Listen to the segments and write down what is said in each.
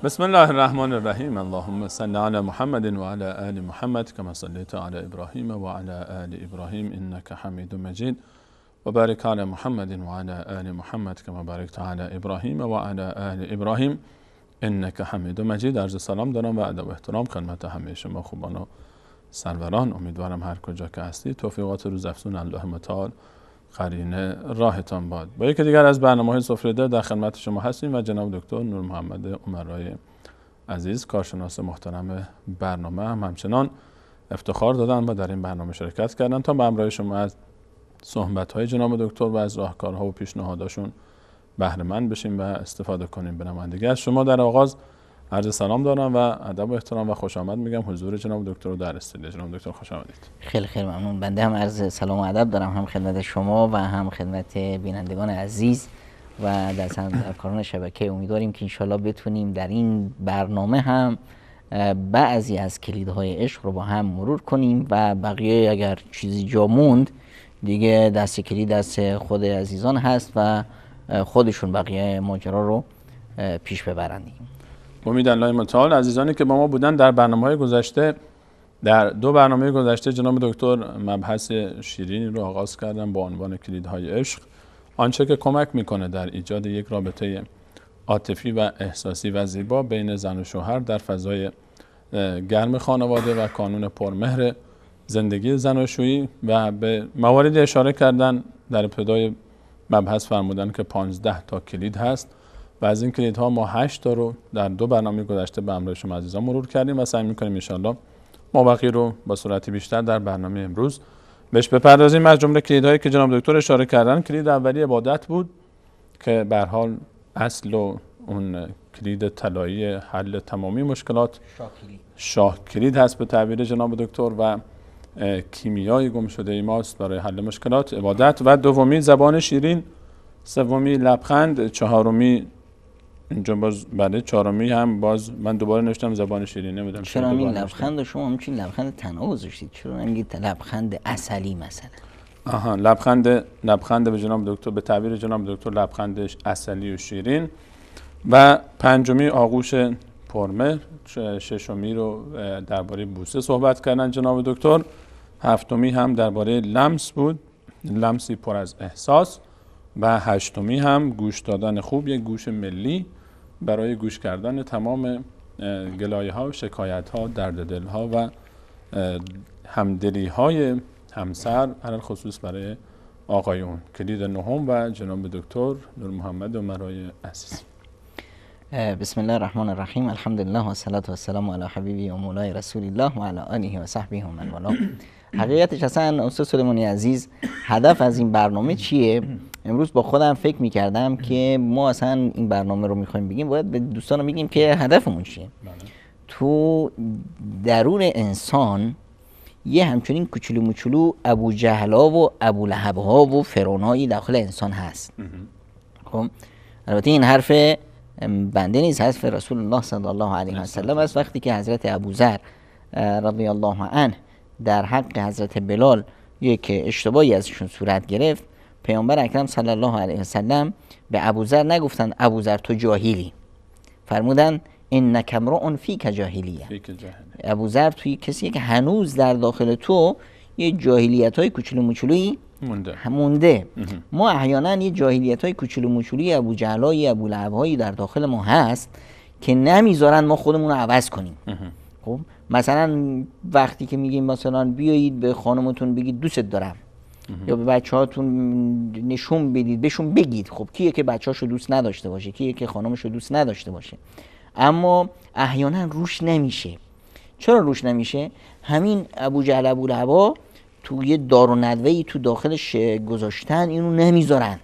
بسم الله الرحمن الرحیم. اللهم صل علی محمد و علی آل محمد کما صلیت علی ابراهیم و علی آل ابراهیم انک حمید مجید و بارک علی محمد و علی آل محمد کما بارکت علی ابراهیم و علی آل ابراهیم انک حمید مجید. عرض سلام دارم و ادب و احترام خدمت همه شما خوبان و سروران. امیدوارم هر کجا که هستید توفیقات روزافزون الله متعال قرین راهتان باد. با یکی دیگر از برنامه‌های سفره‌دار در خدمت شما هستیم و جناب دکتر نور محمد عمرای عزیز کارشناس محترم برنامه هم همچنان افتخار دادن و در این برنامه شرکت کردن تا به همراه شما از صحبت‌های جناب دکتر و از راهکارها و پیشنهاداشون بهره مند بشیم و استفاده کنیم. به نمایندگی از شما در آغاز عرض سلام دارم و ادب و احترام و خوش آمد میگم حضور جناب دکتر رو در استودیو. جناب دکتر خوش آمدید. خیلی ممنون. بنده هم عرض سلام و ادب دارم، هم خدمت شما و هم خدمت بینندگان عزیز و در کاران شبکه. امیدواریم که انشالله بتونیم در این برنامه هم بعضی از کلیدهای عشق رو با هم مرور کنیم و بقیه اگر چیزی جا موند دیگه دست کلید دست خود عزیزان هست و خودشون بقیه ماجرا رو پیش ببرند. امید الله متعال. عزیزانی که با ما بودن در برنامه‌های گذشته، در دو برنامه گذشته جناب دکتر مبحث شیرینی رو آغاز کردن با عنوان کلیدهای عشق، آنچه که کمک میکنه در ایجاد یک رابطه عاطفی و احساسی و زیبا بین زن و شوهر در فضای گرم خانواده و کانون پرمهر زندگی زناشویی. و به مواردی اشاره کردن در ابتدای مبحث فرمودن که 15 تا کلید هست و از این کلیدها ما 8 تا رو در دو برنامه گذشته به همراه شما عزیزان مرور کردیم و سعی می‌کنیم ان شاءالله مابقی رو با صورتی بیشتر در برنامه امروز بهش بپردازیم. از جمله کلیدهایی که جناب دکتر اشاره کردن، کلید اولی عبادت بود که به هر حال اصل و اون کلید طلایی حل تمامی مشکلات شاه کلید هست به تعبیر جناب دکتر و کیمیای گم شده ای ماست برای حل مشکلات عبادت. و دومی زبان شیرین، سومی لبخند، چهارمی اینجا باز چهارمی هم باز من دوباره نوشتم زبان شیرین. نمیدونم چرا این لبخند شما همچین لبخند تنها گذاشتید، چرا نمیگید لبخند عسلی مثلا؟ آها، لبخند به جناب دکتر، به تعبیر جناب دکتر لبخندش عسلی و شیرین. و پنجمی آغوش پرمهر، ششمی رو درباره بوسه صحبت کردن جناب دکتر، هفتمی هم درباره لمس بود، لمسی پر از احساس. و هشتمی هم گوش دادن خوب، یک گوش ملی برای گوش کردن تمام گلایه ها و شکایت ها، درد دل ها و همدلی های همسر، علل خصوص برای آقایون. کلید نهم و جناب دکتر نور محمد عمرای عزیز. بسم الله الرحمن الرحیم. الحمدلله و الصلاة و السلام علی حبیبی و مولای رسول الله و علی آله و صحبه و من والاه. حقیقتش اصلا استاد سلیمانی عزیز هدف از این برنامه چیه؟ امروز با خودم فکر میکردم که ما اصلا این برنامه رو میخوایم بگیم، باید به دوستان بگیم که هدفمون چیه. تو درون انسان یه همچنین کوچولو موچولو ابو جهلا و ابو لهب ها و فرعونایی داخل انسان هست. خب البته این حرف بنده نیست، حرف رسول الله صلی الله علیه و سلم است. وقتی که حضرت ابوذر رضی الله عنه در حق حضرت بلال یک اشتباهی ازشون صورت گرفت، پیامبر اکرم صلی الله علیه و سلم به ابوذر نگفتن ابوذر تو جاهلی، فرمودن انک امرؤ فیک جاهلیه. ابوذر توی کسی که هنوز در داخل تو یه جاهلیت‌های کوچولو موچولویی مونده. ما احیانا یه جاهلیت‌های کوچولو موچولویی ابو جهلای ابو لهب‌هایی در داخل ما هست که نمیذارن ما خودمون رو عوض کنیم. خب مثلا وقتی که میگیم مثلا بیایید به خانمتون بگید دوست دارم یا به بچه‌هاتون نشون بدید، بهشون بگید. خب کیه که بچه‌هاشو دوست نداشته باشه، کیه که خانمشو دوست نداشته باشه؟ اما احیانا روش نمیشه. چرا روش نمیشه؟ همین ابو جهل ابو لهب تو یه دار و ندوه‌ای تو داخلش گذاشتن، اینو نمیذارن.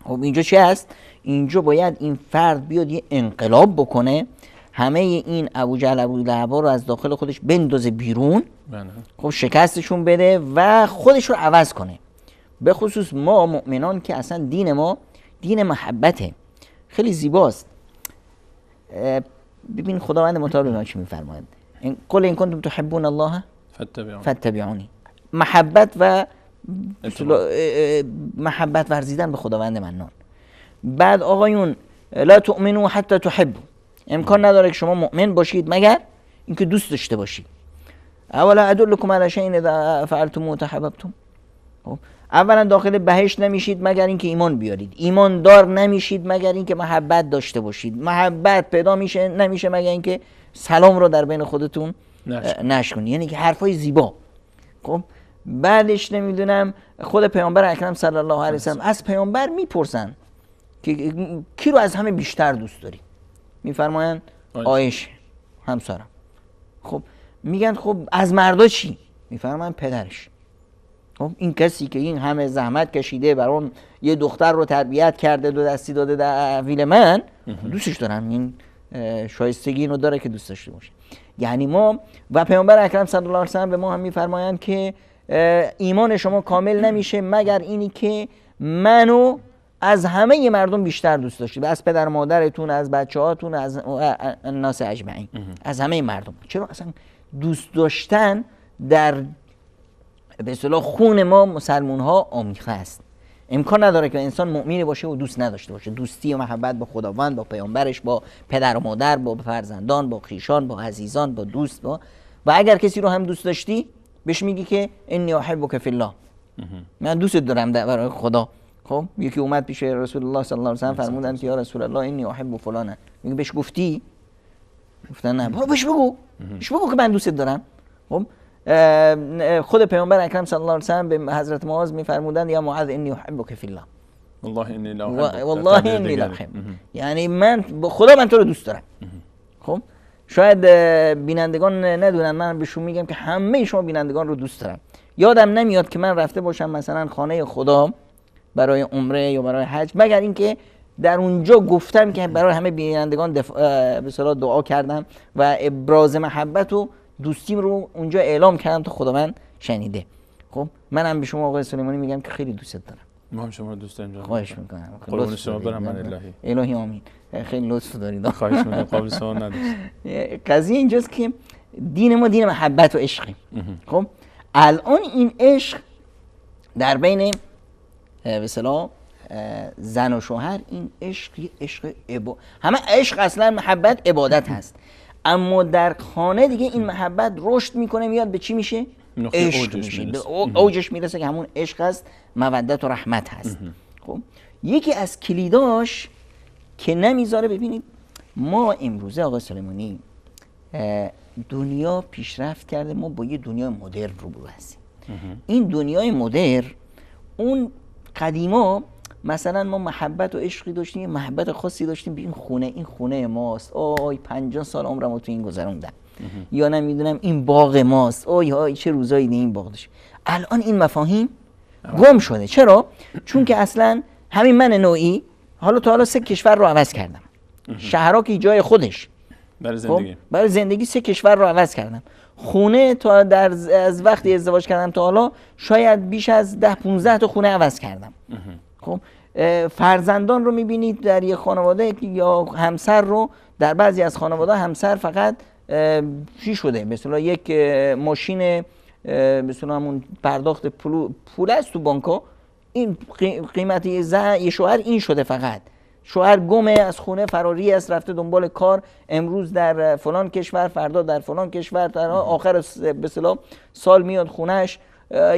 خب اینجا چه هست؟ اینجا باید این فرد بیاد یه انقلاب بکنه، همه این ابو جهل ابو لهب رو از داخل خودش بندازه بیرون، خب شکستشون بده و خودش رو عوض کنه. به خصوص ما مؤمنان که اصلا دین ما دین محبته، خیلی زیباست. ببین خداوند متعال به ما چی میفرماید؟ قل ان کنتم تحبون الله فاتبعونی. محبت و ورزیدن به خداوند منان. بعد آقایون لا تؤمنوا حتی تحبوا، امکان نداره که شما مؤمن باشید مگر اینکه دوست داشته باشید. اولا ادلکم علی شیء اذا فعلتموه تحاببتم. اولا داخل بهشت نمیشید مگر اینکه ایمان بیارید، ایمان دار نمیشید مگر اینکه محبت داشته باشید، محبت پیدا نمیشه مگر اینکه سلام رو در بین خودتون نشکنید. یعنی که حرفای زیبا. خب بعدش نمیدونم خود پیامبر اکرم صلی الله علیه و سلم از پیامبر میپرسن که کی رو از همه بیشتر دوست داری؟ میفرمایند عایشه همسرم. خب میگن خب از مردا چی؟ میفرمایند پدرش. خب این کسی که این همه زحمت کشیده برای اون یه دختر رو تربیت کرده، دو دستی داده در تحویل من، دوستش دارم، این شایستگی اینو داره که دوست داشته باشه. یعنی ما و پیامبر اکرم صلی الله علیه و سلم به ما هم میفرمایند که ایمان شما کامل نمیشه مگر اینی که منو از همه مردم بیشتر دوست داشتید، از پدر مادرتون، از بچه‌هاتون، از الناس اجمعین، از همه مردم. چرا اصلا دوست داشتن در به اصطلاح خون ما مسلمون ها آمیخته است. امکان نداره که انسان مؤمنی باشه و دوست نداشته باشه. دوستی و محبت با خداوند، با پیامبرش، با پدر و مادر، با فرزندان، با خویشان، با عزیزان، با دوست، و اگر کسی رو هم دوست داشتی بهش میگی که انی احبک فی الله، من دوست دارم برای خدا. خب یکی اومد پیش رسول الله صلی الله علیه و سلم فرمودن که یا رسول الله انی احب فلانه، میگه بهش گفتی؟ گفتن نه. برو بهش بگو، بهش بگو که من دوست دارم. خب خود پیامبر اکرم صلی الله علیه و سلم به حضرت معاذ میفرمودند یا معاذ انی احبک فی الله، والله انی لا احبک، والله انی لا احبک، یعنی من خدا من تو رو دوست دارم. خب شاید بینندگان ندونن، من بهشون میگم که همه شما بینندگان رو دوست دارم. یادم نمیاد که من رفته باشم مثلا خانه خدا برای عمره یا برای حج مگر اینکه در اونجا گفتم که برای همه بینندگان به اصطلاح دعا کردم و ابراز محبت و دوستیم رو اونجا اعلام کردم تا خدا من شنیده. خب منم به شما آقای سلیمانی میگم که خیلی دوستت دارم. ما هم شما رو دوست داریم. خواهش میکنم. قربون شما برم. من الهی آمین. خیلی لطف دارید. خواهش میکنم. قابل سوال نداشت. قضیه اینجاست که دین ما دین محبت و عشقه. خب الان این عشق در بین به اصطلاح زن و شوهر، این عشق یه عشق همه عشق اصلا محبت عبادت هست، اما در خانه دیگه این محبت رشد میکنه، میاد به چی میشه؟ عشق میشه، به اوجش میرسه که همون عشق هست، مودت و رحمت هست. خب یکی از کلیداش که نمیذاره، ببینید ما امروزه آقای سلیمانی دنیا پیشرفت کرده، ما با یه دنیای مدرن روبرو هستیم. این دنیای مدرن، اون قدیما مثلا ما محبت و عشقی داشتیم، محبت خاصی داشتیم به این خونه ماست، آی 50 سال عمرمو تو این گذروندم، یا نمیدونم این باغ ماست، آی چه روزایی این باغ داشت. الان این مفاهیم گم شده. چرا؟ چون که اصلا همین من نوعی حالا تا حالا 3 کشور رو عوض کردم، شهرها که جای خودش برای زندگی 3 کشور رو عوض کردم. خونه تا از وقتی ازدواج کردم تا حالا شاید بیش از 10-15 تا خونه عوض کردم. خب فرزندان رو میبینید در یک خانواده یا همسر رو در بعضی از خانواده همسر فقط چی شده، مثلا یک ماشین مثلا همون پرداخت پول است تو بانک‌ها، این قیمتی یه شوهر این شده، فقط شوهر گمه، از خونه فراری است، رفته دنبال کار، امروز در فلان کشور، فردا در فلان کشور، در آخر به اصطلاح سال میاد خونهش،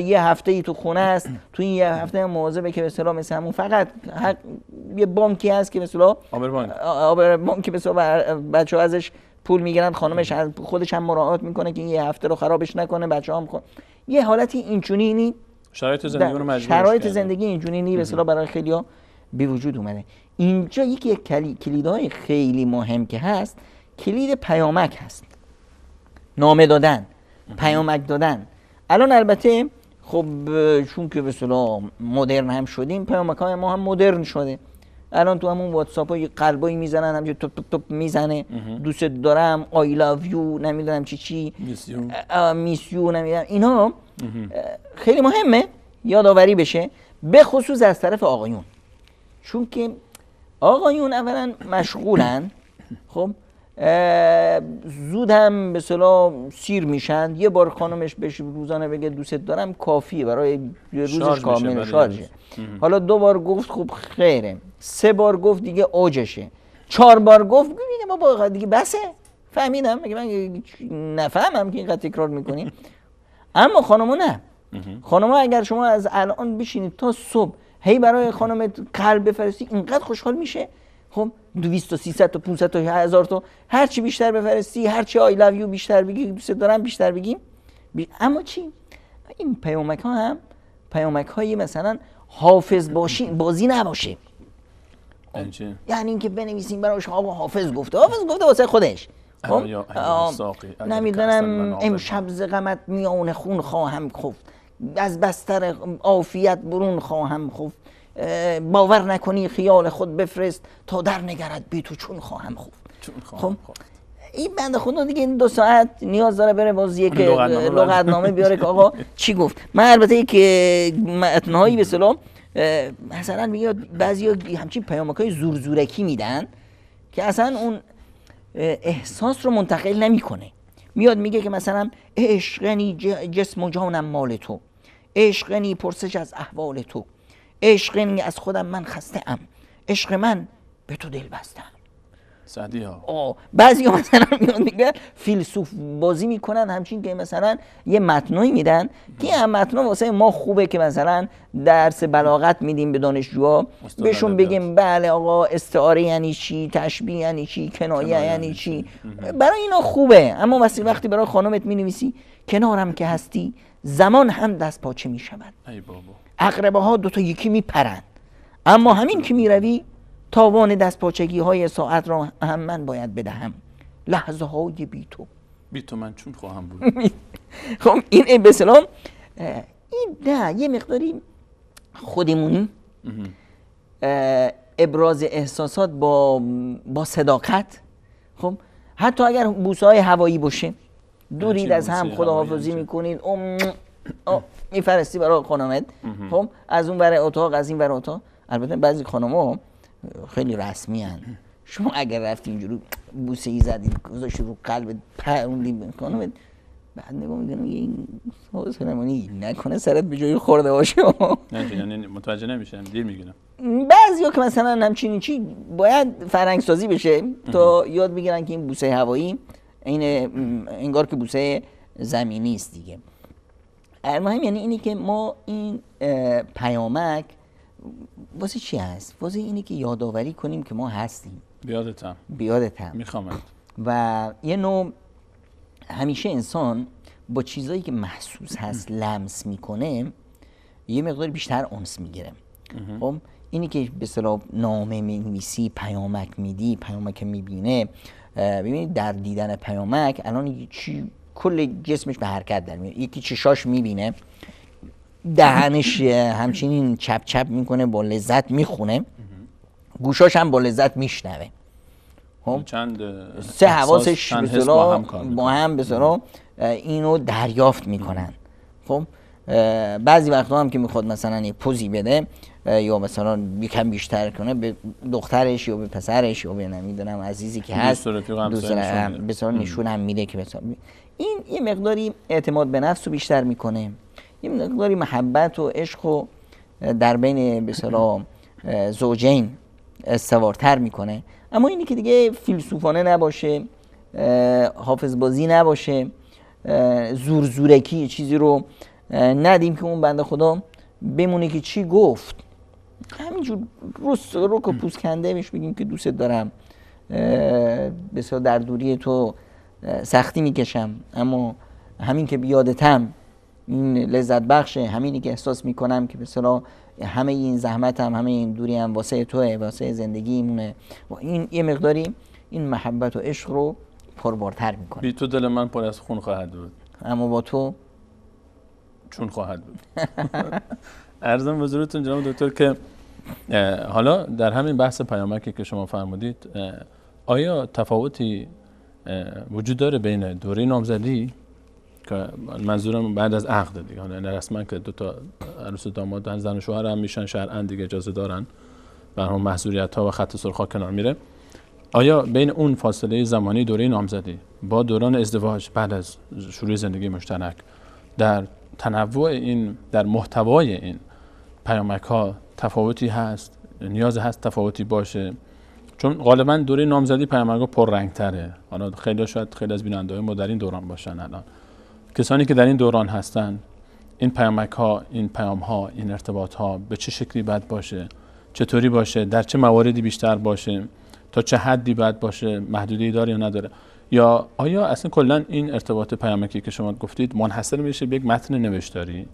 یه هفته ای تو خونه است، تو این یه هفته مواظبه که به اصطلاح مثل همون فقط یه بانکی هست که به اصطلاح آبربانک که به اصطلاح بچه‌ها ازش پول میگیرن، خانمش خودش هم مراعات میکنه که این یه هفته رو خرابش نکنه، بچه‌ها هم یه حالتی اینچنینی شرایط زندگی رو مجبورش شرایط زندگی اینچنینی به اصطلاح برای خیلی‌ها به وجود اومده. اینجا یکی کلیدهای خیلی مهم که هست، کلید پیامک هست، نامه دادن، پیامک دادن. الان البته خب چون که به اصطلاح مدرن هم شدیم، پیامک‌های ما هم مدرن شده. الان تو همون واتساپ ها یه قلبایی میزنن، همینجور توپ توپ توپ میزنه، دوست دارم، آی لاو یو، نمیدونم چی میس یو نمیدونم، اینا خیلی مهمه یادآوری بشه، به خصوص از طرف آقایون، چون که آقایون اولا مشغولن، خب زود هم به اصطلاح سیر میشن. یه بار خانمش بهش روزانه بگه دوست دارم کافیه، برای روزش کامل شارژه. حالا 2 بار گفت خوب خیره، 3 بار گفت دیگه اوجشه، 4 بار گفت میگه بابا دیگه بسه، فهمیدم، میگه من نفهمم که اینقدر تکرار میکنیم. اما خانم‌ها نه. خانم‌ها اگر شما از الان بشینید تا صبح هی برای خانمت قلب بفرستی اینقدر خوشحال میشه. خب 200 تا 300 تا 500 تا 1000 تا هر چی بیشتر بفرستی، هر چی آی لوف یو بیشتر بگی، دوست دارم بیشتر بگیم. اما چی؟ این پیامک ها هم پیامک های مثلا حافظ بازی نباشه. یعنی اینکه بنویسیم براش آقا حافظ گفته واسه خودش. نمیدونم امشب ز غمت میان خون خواهم خفت، از بستر عافیت برون خواهم خفت، باور نکنی خیال خود بفرست تا در نگرد بی تو چون خواهم خفت. خب این بنده خدا دیگه این 2 ساعت نیاز داره بره باز یک لغتنامه بیاره که آقا چی گفت. من البته که متن‌هایی به اصطلاح مثلا میگه بعضیا همچین پیامک‌های زورکی میدن که اصلا اون احساس رو منتقل نمیکنه. میاد میگه که مثلا عشقنی جسم و جانم مال تو، عشقنی پرسش از احوال تو، عشقنی از خودم من خسته ام، عشق من به تو دل بستم. سعدی ها بعضی ها مثلا میان میگن فیلسوف بازی میکنن، همچین که مثلا یه متنایی میدن که این متنا واسه ما خوبه که مثلا درس بلاغت میدیم به دانشجوها، بهشون بگیم بله آقا استعاره یعنی چی، تشبیه یعنی چی، کنایه یعنی چی، برای اینا خوبه. اما وقتی برای خانمت مینویسی کنارم که هستی زمان هم دست پاچه میشود، ای بابا عقربه ها 2 تا یکی میپرن، اما همین که میروی تاوان دست پاچگی های ساعت را هم من باید بدهم، لحظه های بی تو من چون خواهم بود. خب این به اصطلاح این نه یه مقداری خودمونی ابراز احساسات با صداقت. خب حتی اگر بوسه های هوایی باشه، دورید از هم، خداحافظی میکنید، میفرستی برای خانمت، خب از اون برای اتاق از این برای اتاق. البته بعضی خانم‌ها خیلی رسمی هن. شما اگر رفتی اینجوری بوسه ای زدید گذاشتی رو قلب پروندی خانمت، بعد نگاه میکنم این سلمانی نکنه سرت به جایی خورده باشه. نه یعنی متوجه نمیشم، دیر میگیرم. بعضیا که مثلا همچین چی باید فرهنگ سازی بشه تا یاد بگیرن که این بوسه هوایی این انگار که بوسه زمینی است دیگه. المهم یعنی اینی که ما این پیامک واسه چی هست؟ واسه اینی که یادآوری کنیم که ما هستیم. بیادتم میخوامد. و یه نوع همیشه انسان با چیزایی که محسوس هست لمس میکنه یه مقدار بیشتر انس میگیره. خب اینی که به اصطلاح نامه می‌نویسی، پیامک میدی، پیامک میبینه، ببینید در دیدن پیامک الان چی کل جسمش به حرکت در میاد. یکی چشاش میبینه، دهنش همچنین چپ چپ میکنه با لذت میخونه، گوشاش هم با لذت میشنوه. خب چند 3 حواسش به اصطلاح با هم به اصطلاح اینو دریافت میکنن. خب بعضی وقتا هم که میخواد مثلا یه پوزی بده یا مثلا یکم بیشتر کنه به دخترش یا به پسرش یا به نمیدونم عزیزی که هست دوست بسیار نشون هم میده که بسیار این یه مقداری اعتماد به نفس رو بیشتر میکنه، یه مقداری محبت و عشق رو در بین به اصطلاح زوجین استوارتر میکنه. اما اینی که دیگه فیلسوفانه نباشه، حافظ بازی نباشه، زورکی چیزی رو ندیم که اون بنده خدا بمونه که چی گفت، همینجور رو پوست کنده بهش بگیم که دوست دارم، بسیار در دوری تو سختی میکشم، اما همین که بیادتم این لذت بخشه، همینی که احساس میکنم که به اصطلاح همه این زحمتم، همه این دوری هم واسه توه، واسه زندگیمونه. و این یه مقداری این محبت و عشق رو پربارتر میکنه. بی تو دل من پر از خون خواهد بود، اما با تو چون خواهد بود. عرضم حضورتون جناب دکتر که حالا در همین بحث پیامکی که شما فرمودید آیا تفاوتی وجود داره بین دوره نامزدی که منظورم بعد از عقد دیگه، حالا رسما که 2 تا عروس و داماد زن و شوهر هم میشن، شرعاً دیگه اجازه دارن و هم محظوریت‌ها و خط سرخ کنار میره، آیا بین اون فاصله زمانی دوره نامزدی با دوران ازدواج بعد از شروع زندگی مشترک در تنوع این، در محتوای این پیامک ها تفاوتی هست؟ نیاز هست تفاوتی باشه؟ چون غالبا دوره نامزدی پیامک‌ها پررنگ‌تره. حالا خیلی شاید خیلی از بیننده‌های ما در این دوران باشن. الان کسانی که در این دوران هستن، این پیامک‌ها، این پیام‌ها، این ارتباط‌ها به چه شکلی باید باشه، چطوری باشه، در چه مواردی بیشتر باشه، تا چه حدی باید باشه، محدودیتی داره یا نداره، یا آیا اصلا کلا این ارتباط پیامکی که شما گفتید منحصر میشه به یک متن نوشتاری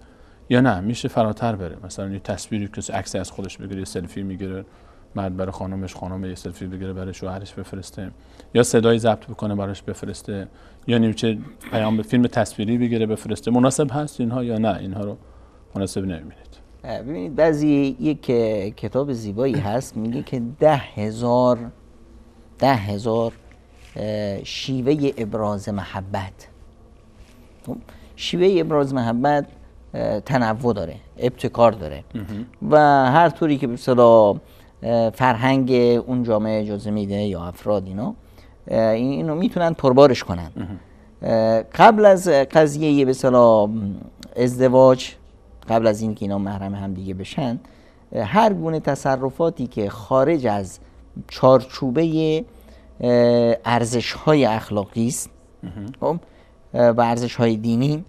یا نه میشه فراتر بره؟ مثلا یه تصویری که عکس از خودش بگیره، یه سلفی میگیره، بعد برای خانمش، خانم یه سلفی بگیره برای شوهرش بفرسته، یا صدای ضبط بکنه براش بفرسته، یا نیمچه پیام به فیلم تصویری بگیره بفرسته. مناسب هست اینها یا نه اینها رو مناسب نمی‌بینید؟ ببینید بعضی یک کتاب زیبایی هست میگه که 10,000 شیوه ابراز محبت. شیوه ابراز محبت تنوع داره، ابتکار داره و هر طوری که به اصطلاح فرهنگ اون جامعه اجازه میده یا افراد اینو میتونن پربارش کنن. قبل از قضیه به اصطلاح ازدواج، قبل از اینکه اینا محرم هم دیگه بشن، هر گونه تصرفاتی که خارج از چارچوبه ارزش‌های اخلاقی است و ارزش‌های دینی،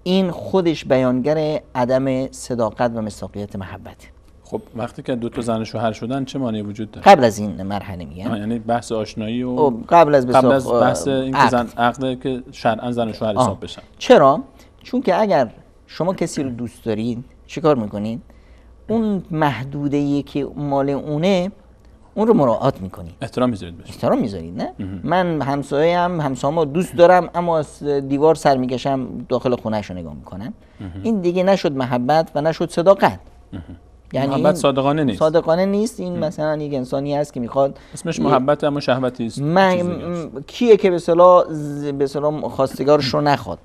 این خودش بیانگر عدم صداقت و مصداقیت محبت. خب وقتی که دو تا زن و شوهر شدن چه مانعی وجود داره؟ قبل از این مرحله میگم، یعنی بحث آشنایی و قبل از بحث اینکه زن عقده که شرعاً زن و شوهر حساب بشن. چرا؟ چون که اگر شما کسی رو دوست دارید چیکار میکنید؟ اون محدوده‌ای که مال اون رو مراعات میکنید، احترام میذارید بهش. احترام میذارید. نه من همسایه‌مو دوست دارم اما از دیوار سر میکشم داخل خونه‌شو نگاه میکنم، این دیگه نشد محبت و نشد صداقت. یعنی محبت صادقانه نیست. صادقانه نیست. این مثلا یک انسانی هست که میخواد، اسمش محبت اما شهوتی است. کیه که به اصطلاح خواستگارش رو نخواد،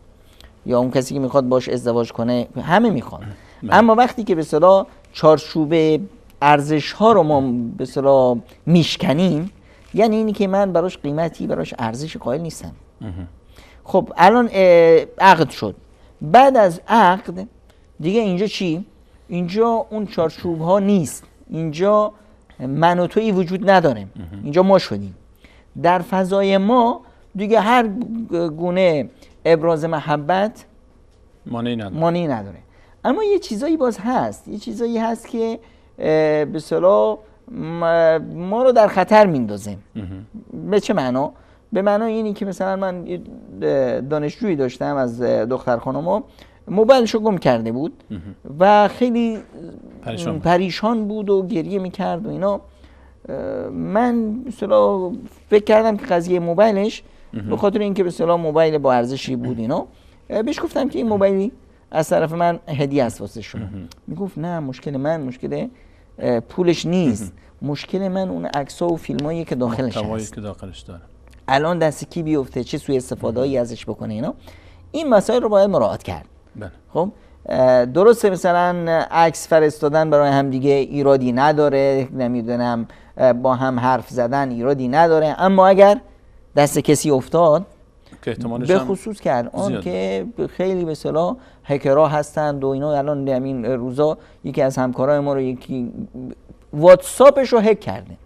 یا اون کسی که میخواد باش ازدواج کنه، همه میخوان. اما وقتی که به اصطلاح چارچوب ارزش ها رو ما به اصطلاح میشکنیم، یعنی اینی که من براش قیمتی، براش ارزش قائل نیستم. خب الان عقد شد. بعد از عقد دیگه اینجا چی؟ اینجا اون چارچوب ها نیست. اینجا من و تویی وجود نداره. اینجا ما شدیم. در فضای ما دیگه هر گونه ابراز محبت مانعی نداره. اما یه چیزایی باز هست، یه چیزایی هست که به اصطلاح ما رو در خطر میندازه. به چه معنا؟ به معنای اینی که مثلا من دانشجویی داشتم از دختر خانم‌ها، موبایلشو گم کرده بود و خیلی پریشان بود و گریه میکرد و اینا. من به اصطلاح فکر کردم که قضیه موبایلش به خاطر اینکه به اصطلاح موبایل با ارزشی بود اینا، بهش گفتم که این موبایلی از طرف من هدیه است واسه شما. میگفت نه، مشکل پولش نیست، مشکل من اون عکس‌ها و فیلمایی که داخلش هست، الان دست کی بیفته، چه سوء استفاده‌ای ازش بکنه اینا. این مسائل رو باید مراعات کرد. خب درسته مثلا عکس فرستادن برای هم دیگه ایرادی نداره، نمیدونم با هم حرف زدن ایرادی نداره، اما اگر دست کسی افتاد به خصوص کرد آن که خیلی به اصطلاح هکرها هستند و اینا. الان همین روزا یکی از همکارای ما رو یکی واتساپش رو هک کرده.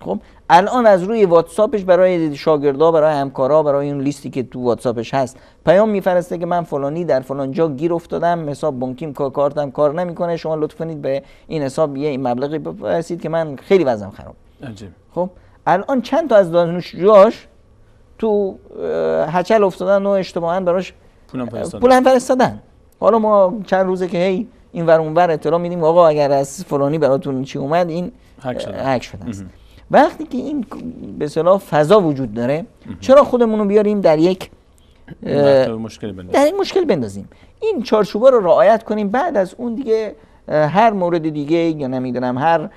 خب الان از روی واتساپش برای شاگردا، برای همکارا، برای اون لیستی که تو واتساپش هست پیام میفرسته که من فلانی در فلان جا گیر افتادم، حساب بانکیم کارتم کار نمیکنه، شما لطف کنید به این حساب یه مبلغی بفرستید که من خیلی وضعم خراب. عجیب. خب الان چند تا از دانشجوهاش تو هچل افتادن و اشتباهاً براش پولم فرستادن. حالا ما چند روزه که هی این ور اون ور اطلاع میدیم آقا اگر از فلانی براتون چی اومد این هک شده است. وقتی که این به اصطلاح فضا وجود داره، چرا خودمون رو بیاریم در یک مشکل بندازیم؟ این چارچوبا رو رعایت کنیم، بعد از اون دیگه هر مورد دیگه یا نمیدونم هر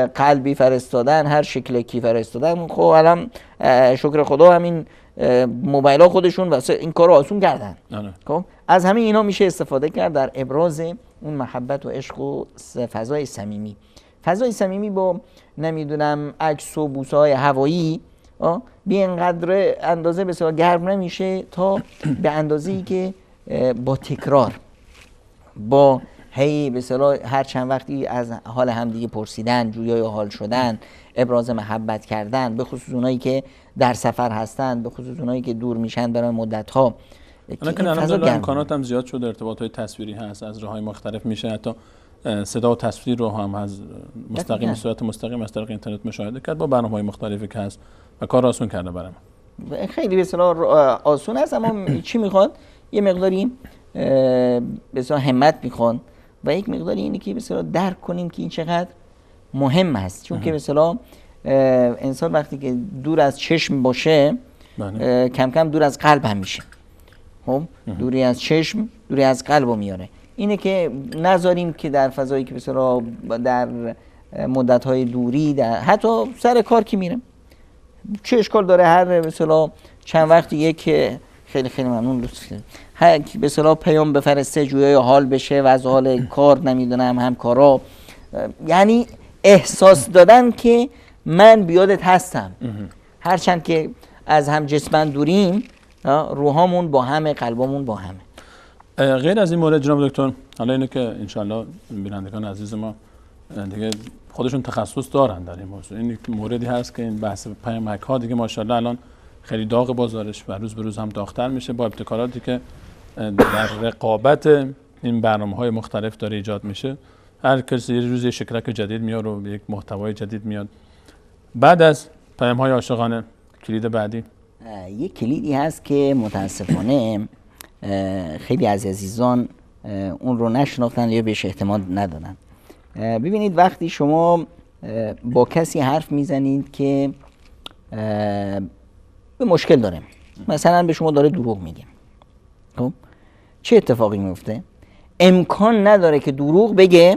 قلبی فرستادن، هر شکل کی فرستادن، خب الان شکر خدا همین موبایل ها خودشون واسه این کارو آسون کردن. خب از همین اینا میشه استفاده کرد در ابراز اون محبت و عشق و فضای صمیمی. فضای صمیمی با نمیدونم عکس و بوسه های هوایی بی اینقدر اندازه به اصطلاح گرم نمیشه تا به اندازه‌ای که با تکرار، با هی به اصطلاح هر چند وقتی از حال همدیگه پرسیدن، جویای حال شدن، ابراز محبت کردن، به خصوص اونایی که در سفر هستن، به خصوص اونایی که دور میشن برای مدت ها. الان امکانات هم زیاد شده، ارتباطات تصویری هست، از راههای مختلف میشه حتی صدا و تصویر رو هم از مستقیم، صورت مستقیم از طریق اینترنت مشاهده کرد با برنامه‌های مختلفی که هست و کار آسون کرده برام. خیلی به اصطلاح آسون است، اما چی میخواد؟ یه مقداری به اصطلاح همت میخواد و یک مقداری اینه که به اصطلاح درک کنیم که این چقدر مهم است. چون که به اصطلاح انسان وقتی که دور از چشم باشه کم کم دور از قلب هم میشه. خب دوری از چشم دوری از قلب رو میاره. اینه که نذاریم که در فضایی که به اصطلاح در مدت‌های دوری، در حتی سر کار که میرم، چه اشکال داره هر به اصطلاح چند وقتی یک خیلی خیلی ممنون لطف کردید هر به اصطلاح پیام بفرسته جویای حال بشه و از حال کار نمیدونم همکارا، یعنی احساس دادن که من بیادت هستم. هرچند که از هم جسماً دوریم، روحامون با همه، قلبمون با همه. غیر از این مورد جناب دکتر، حالا اینه که انشالله بینندگان عزیز ما دیگه خودشون تخصص دارن در این موضوع، این موردی هست که این بحث پیامک ها دیگه ماشاءالله الان خیلی داغ بازارش و روز به روز هم داغ‌تر میشه با ابتکاراتی که در رقابت این برنامه‌های مختلف داره ایجاد میشه. هر کسی یه روز شکلک جدید میاد و یک محتوای جدید میاد. بعد از پیام‌های عاشقانه کلید بعدی یک کلیدی هست که متاسفانه خیلی از عزیزان اون رو نشناختن یا بهش اعتماد ندادن. ببینید وقتی شما با کسی حرف میزنید که به مشکل داره، مثلا به شما داره دروغ میگه، خب چه اتفاقی میفته؟ امکان نداره که دروغ بگه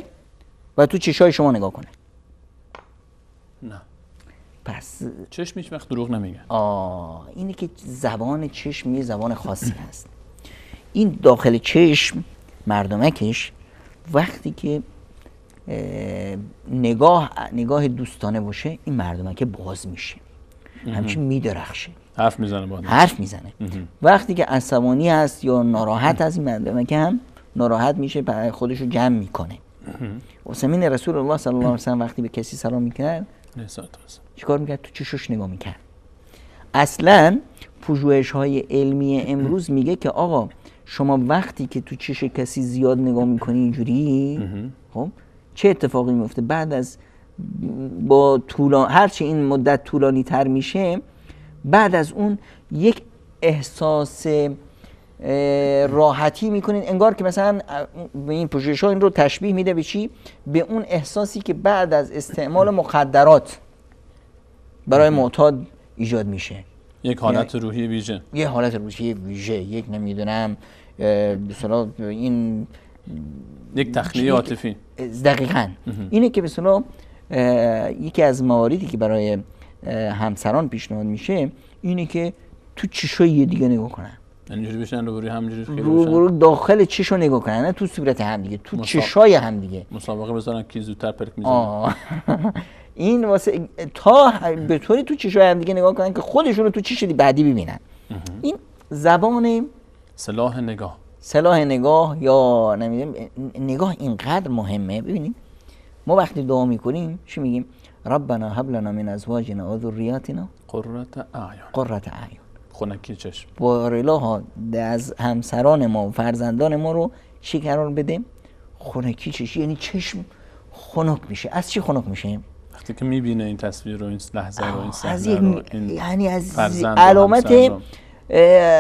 و تو چشای شما نگاه کنه. نه، پس چشم هیچ وقت دروغ نمیگه. اینه که زبان چشم یه زبان خاصی هست. این داخل چشم مردمکش وقتی که نگاه دوستانه باشه، این مردمک باز میشه، همچین میدرخشه، حرف میزنه با حرف میزنه. وقتی که عصبانی هست یا ناراحت از این مردمک هم ناراحت میشه، خودشو جمع میکنه. واسمین رسول الله صلی الله علیه و سلم وقتی به کسی سلام میکرد چیکار میکرد؟ تو چشش نگاه میکرد. اصلا پژوهش های علمی امروز میگه که آقا شما وقتی که تو چش کسی زیاد نگاه میکنی اینجوری، خب چه اتفاقی میفته؟ بعد از با هرچی این مدت طولانی تر میشه، بعد از اون یک احساس راحتی میکنین، انگار که مثلا به این پژوهش‌ها این رو تشبیه میده به چی؟ به اون احساسی که بعد از استعمال مخدرات برای معتاد ایجاد میشه. یک حالت روحی ویژه، یه حالت روحی ویژه، یک نمیدونم مثلا این یک تخلیه عاطفی. دقیقاً اینه که مثلا یکی از مواردی که برای همسران پیشنهاد میشه اینه که تو چشای یه دیگه نگاه کنن، اینجوری بشن روبروی همینجوری خیلی رو داخل چشو نگاه کنن، نه تو صورت هم دیگه، تو چشای هم دیگه مسابقه بذارن کی زودتر پرک میزنه. این واسه تا به طوری تو چشای هم دیگه نگاه کنن که خودشون رو تو چش بعدی ببینن. این زبان سلاح نگاه یا نمیدونم نگاه اینقدر مهمه. ببینید ما وقتی دعا میکنیم چی میگیم؟ ربنا هب لنا من ازواجنا و ذریاتنا قرة اعین. خنکی چشم. بار الها از همسران ما و فرزندان ما رو چی قرار بده؟ خنکی چشم. یعنی چشم خنک میشه. از چی خنک میشه؟ وقتی که میبینه این تصویر رو، این لحظه رو، این صحنه رو، این یعنی از علامت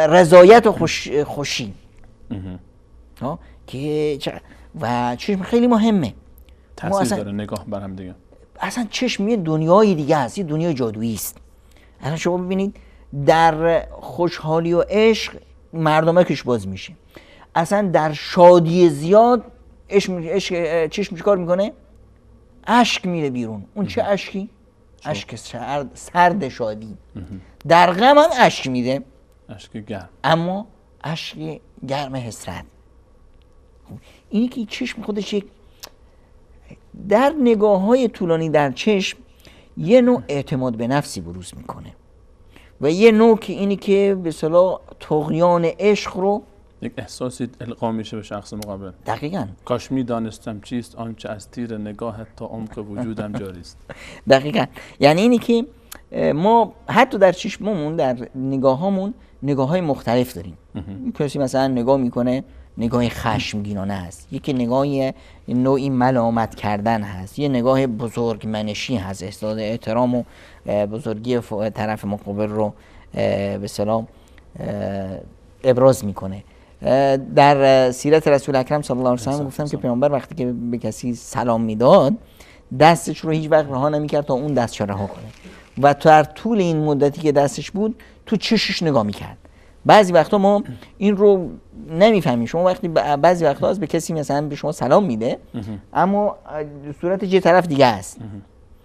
رضایت و خوشی که و چشم خیلی مهمه. تاثیر داره نگاه بر هم دیگه. اصلا چشم یه دنیای دیگه است، یه دنیای جادویی است. اصلا شما ببینید در خوشحالی و عشق مردمکش باز میشه. اصلا در شادی زیاد چشم چیکار میکنه؟ اشک میره بیرون. اون چه اشکی؟ اشک سرد شادی. در غم هم اشک میده، اشک گرم، اما اشک گرم حسرت. اینی که چشم خودش یک در نگاه های طولانی در چشم یه نوع اعتماد به نفسی بروز میکنه و یه نوع که اینی که به اصطلاح طغیان عشق رو یک احساسی القا میشه به شخص مقابل. دقیقاً. کاش میدانستم چیست آنچه از تیر نگاهت تا عمق وجودم جاری است. دقیقاً. یعنی اینی که ما حتی در چشممون، در نگاهامون نگاه‌های مختلف داریم. کسی مثلا نگاه میکنه نگاه خشمگینانه هست، یکی نگاهی نوعی ملامت کردن هست، یه نگاه بزرگمنشی هست، احساس احترام و بزرگی طرف مقابل رو به اصطلاح ابراز میکنه. در سیرت رسول اکرم صلی الله علیه و سلم گفتم که پیامبر وقتی که به کسی سلام میداد دستش رو هیچ وقت رها نمیکرد تا اون دستش رها کنه و در طول این مدتی که دستش بود تو چشش نگاه میکرد. بعضی وقتا ما این رو نمیفهمیم. شما وقتی بعضی وقتا از به کسی مثلا به شما سلام میده اما صورتش یه طرف دیگه است،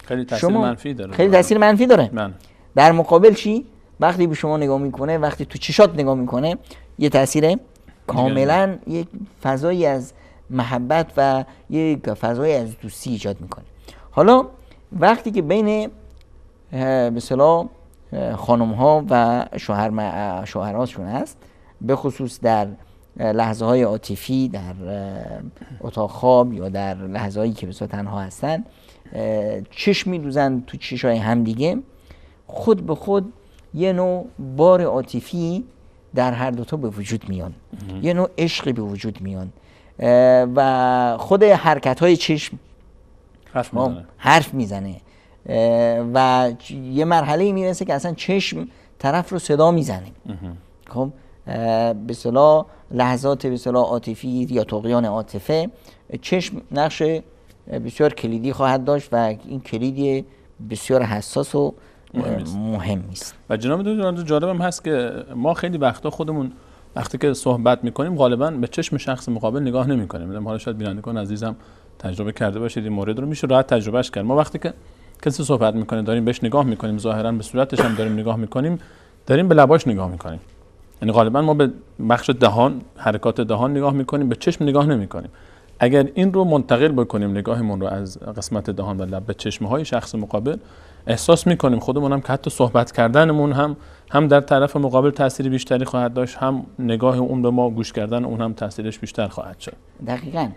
خیلی تاثیر منفی داره. خیلی تاثیر منفی داره. من. در مقابل چی؟ وقتی به شما نگاه میکنه، وقتی تو چشات نگاه میکنه، یه تاثیر کاملا یک فضایی از محبت و یک فضایی از دوستی ایجاد میکنه. حالا وقتی که بین به اصطلاح خانم ها و شوهرهاشون هست، به خصوص در لحظه های عاطفی، در اتاق خواب یا در لحظه هایی که به صورت تنها هستن، چشم میدوزن تو چشای همدیگه، خود به خود یه نوع بار عاطفی در هر دوتا به وجود میان، یه نوع عشقی به وجود میان و خود حرکت های چشم حرف میزنه و یه مرحله میرسه که اصلا چشم طرف رو صدا میزنه. خب به اصطلاح لحظات به اصطلاح عاطفی یا طغیان عاطفه، چشم نقش بسیار کلیدی خواهد داشت و این کلیدی بسیار حساس و مهم است. و جناب دکتر جالب هم هست که ما خیلی وقتا خودمون وقتی که صحبت میکنیم غالبا به چشم شخص مقابل نگاه نمیکنیم. حالا شاید بینندگان عزیزم تجربه کرده باشید این مورد رو، میشه راحت تجربهش کرد. ما وقتی که کسی صحبت میکنه داریم بهش نگاه میکنیم، ظاهرا به صورتش هم داریم نگاه میکنیم، داریم به لباش نگاه میکنیم. یعنی غالبا ما به بخش دهان، حرکات دهان نگاه میکنیم، به چشم نگاه نمیکنیم. اگر این رو منتقل بکنیم نگاهمون رو از قسمت دهان و لب به چشمهای شخص مقابل، احساس میکنیم خودمون هم که حتی صحبت کردنمون هم در طرف مقابل تأثیر بیشتری خواهد داشت، هم نگاه اون به ما گوش کردن اون هم تأثیرش بیشتر خواهد شد. دقیقاً.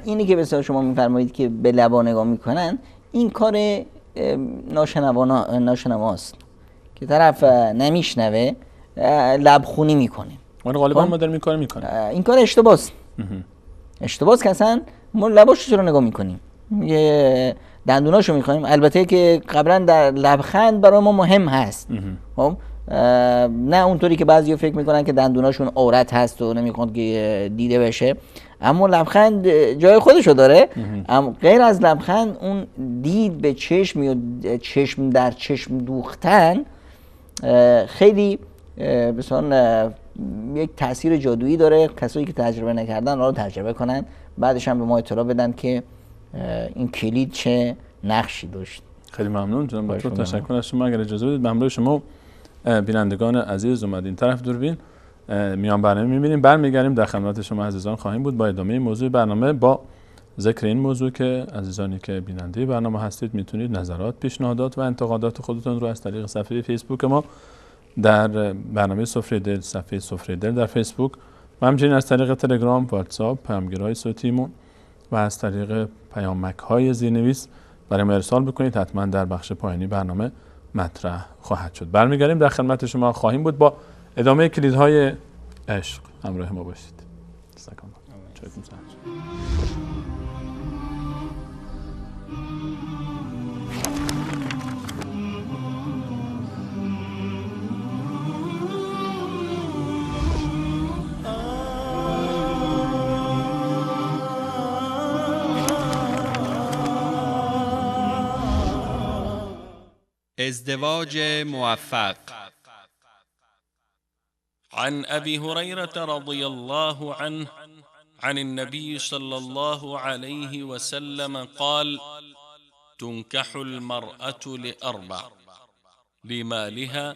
اینی که بسیار شما میفرمایید که به لبا نگاه میکنن، این کار ناشنواست که طرف نمیشنوه لبخونی میکنه. غالبا ما داریم این کار میکنیم. این کار اشتباهه. اشتباهه که اصلا ما لباش رو نگاه میکنیم، یه دندوناشو میخوایم. البته که قبلا در لبخند برای ما مهم هست، خب نه اونطوری که بعضیا فکر میکنن که دندوناشون عورت هست و نمیخواد که دیده بشه، اما لبخند جای خودشو داره. اما غیر از لبخند اون دید به چشم یا چشم در چشم دوختن خیلی مثلا یک تاثیر جادویی داره. کسایی که تجربه نکردن رو تجربه کنن، بعدش هم به ما اطلاع بدن که این کلید چه نقشی داشت. خیلی ممنون جناب دکتر، تشکر از شما. اگر اجازه بدید به همراه شما بینندگان عزیز اومدین طرف دوربین میان برنامه می‌بینیم، برمیگردیم در خدمت شما عزیزان خواهیم بود با ادامه موضوع برنامه، با ذکر این موضوع که عزیزانی که بیننده برنامه هستید میتونید نظرات، پیشنهادات و انتقادات خودتون رو از طریق صفحه فیسبوک ما در برنامه سفره دل، صفحه سفره دل در فیسبوک و همچنین از طریق تلگرام، واتساپ، پیامگیرهای صوتیمون و از طریق پیامک‌های زیرنویس برای ما ارسال بکنید. حتما در بخش پایانی برنامه مطرح خواهد شد. برمیگردیم در خدمت شما خواهیم بود با ادامه کلیدهای عشق. همراه ما باشید. سلام. ازدواج موفق. عن أبي هريرة رضي الله عنه عن النبي صلى الله عليه وسلم قال: تنكح المرأة لأربع: لمالها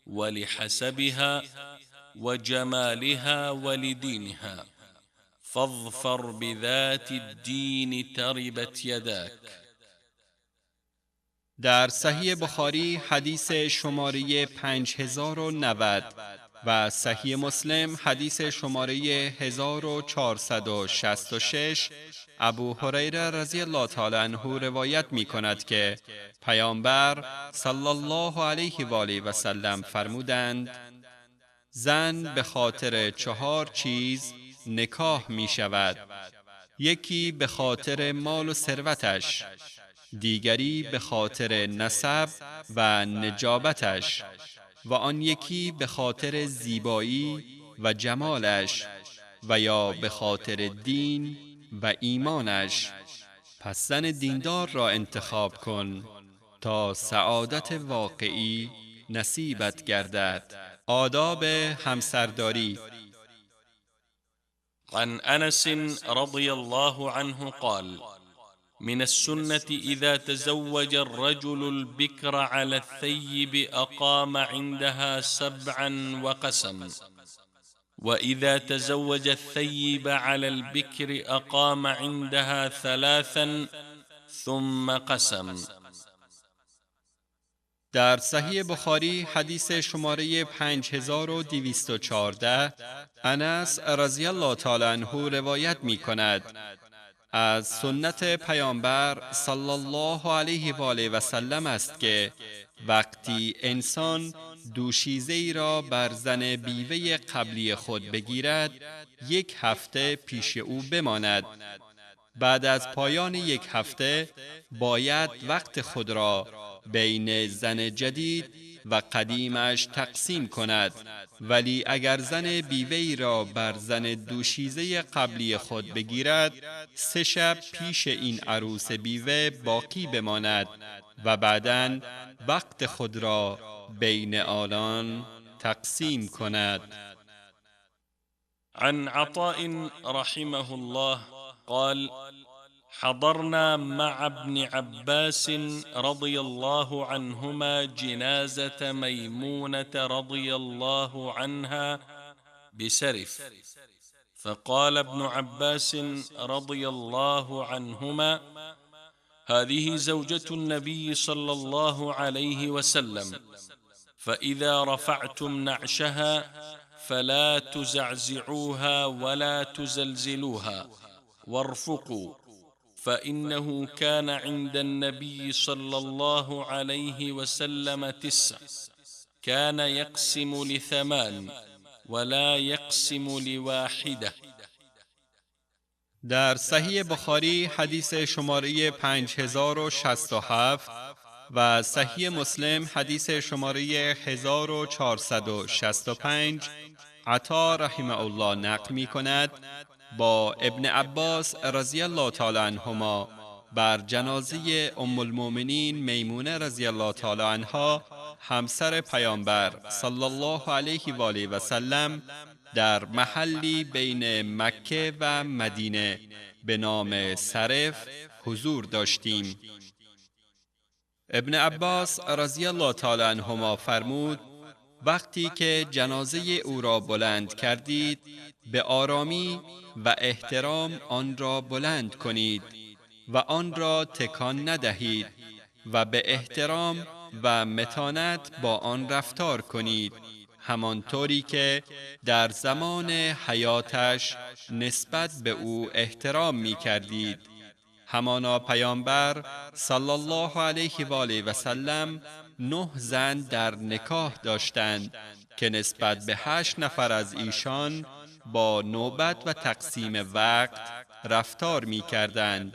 ولحسبها وجمالها ولدينها، فاظفر بذات الدين تربت يداك. در صحیح بخاری حدیث شماره 5090 و صحیح مسلم حدیث شماره 1466 ابو هریره رضی الله تعالی عنه روایت می کند که پیامبر صلی الله علیه و آله و سلم فرمودند: زن به خاطر 4 چیز نکاح می شود. یکی به خاطر مال و ثروتش، دیگری به خاطر نسب و نجابتش و آن یکی به خاطر زیبایی و جمالش و یا به خاطر دین و ایمانش. پس زن دیندار را انتخاب کن تا سعادت واقعی نصیبت گردد. آداب همسرداری. عن أنس رضي الله عنه قال: من السنة إذا تزوج الرجل البكر على الثيب أقام عندها 7 وقسم، وإذا تزوج الثيب على البكر أقام عندها 3 ثم قسم. در صحیح بخاری حدیث شماره 5214 انس رضی الله تعالی عنه روایت می کند: از سنت پیامبر صلی الله علیه و آله و سلم است که وقتی انسان دوشیزه‌ای را بر زن بیوه قبلی خود بگیرد 1 هفته پیش او بماند. بعد از پایان 1 هفته باید وقت خود را بین زن جدید و قدیمش تقسیم کند، ولی اگر زن بیوه‌ای را بر زن دوشیزه قبلی خود بگیرد 3 شب پیش این عروس بیوه باقی بماند و بعداً وقت خود را بین آنان تقسیم کند. عن عطاء رحمه الله قال: حضرنا مع ابن عباس رضي الله عنهما جنازة ميمونة رضي الله عنها بسرف، فقال ابن عباس رضي الله عنهما: هذه زوجة النبي صلى الله عليه وسلم، فإذا رفعتم نعشها فلا تزعزعوها ولا تزلزلوها وارفقوا، فإنه كان عند النبي صلى الله عليه وسلم 9، كان يقسم ل8 ولا يقسم ل1. در صحیح بخاری حدیث شماره 5067 و صحیح مسلم حدیث شماره 1465 عطا رحمه الله نقل می کند: با ابن عباس رضی الله تعالی عنهما بر جنازه ام المؤمنین میمونه رضی الله تعالی عنها همسر پیامبر صلی الله علیه و آله و سلم در محلی بین مکه و مدینه به نام سرف حضور داشتیم. ابن عباس رضی الله تعالی عنهما فرمود: وقتی که جنازه او را بلند کردید به آرامی و احترام آن را بلند کنید و آن را تکان ندهید و به احترام و متانت با آن رفتار کنید، همانطوری که در زمان حیاتش نسبت به او احترام می کردید. همانا پیامبر صلی الله علیه و آله و سلم 9 زن در نکاح داشتند که نسبت به 8 نفر از ایشان با نوبت و تقسیم وقت رفتار می کردند،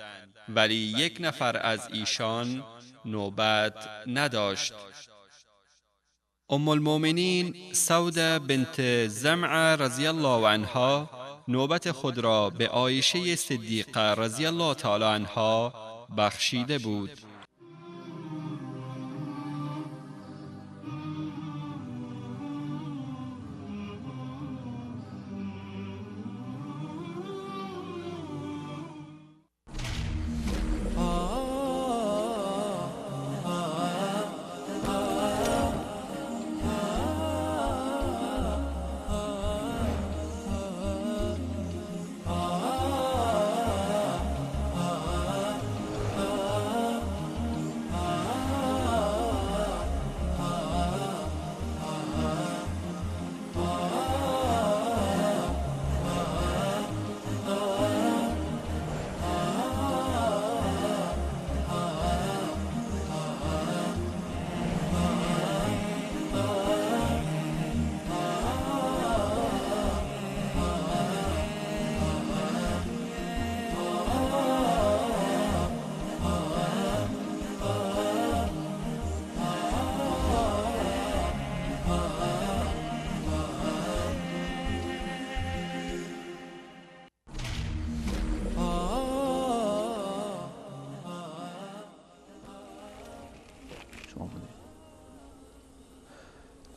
ولی 1 نفر از ایشان نوبت نداشت. ام المؤمنین سوده بنت زمعه رضی الله عنها نوبت خود را به عایشه صدیقه رضی الله تعالی عنها بخشیده بود.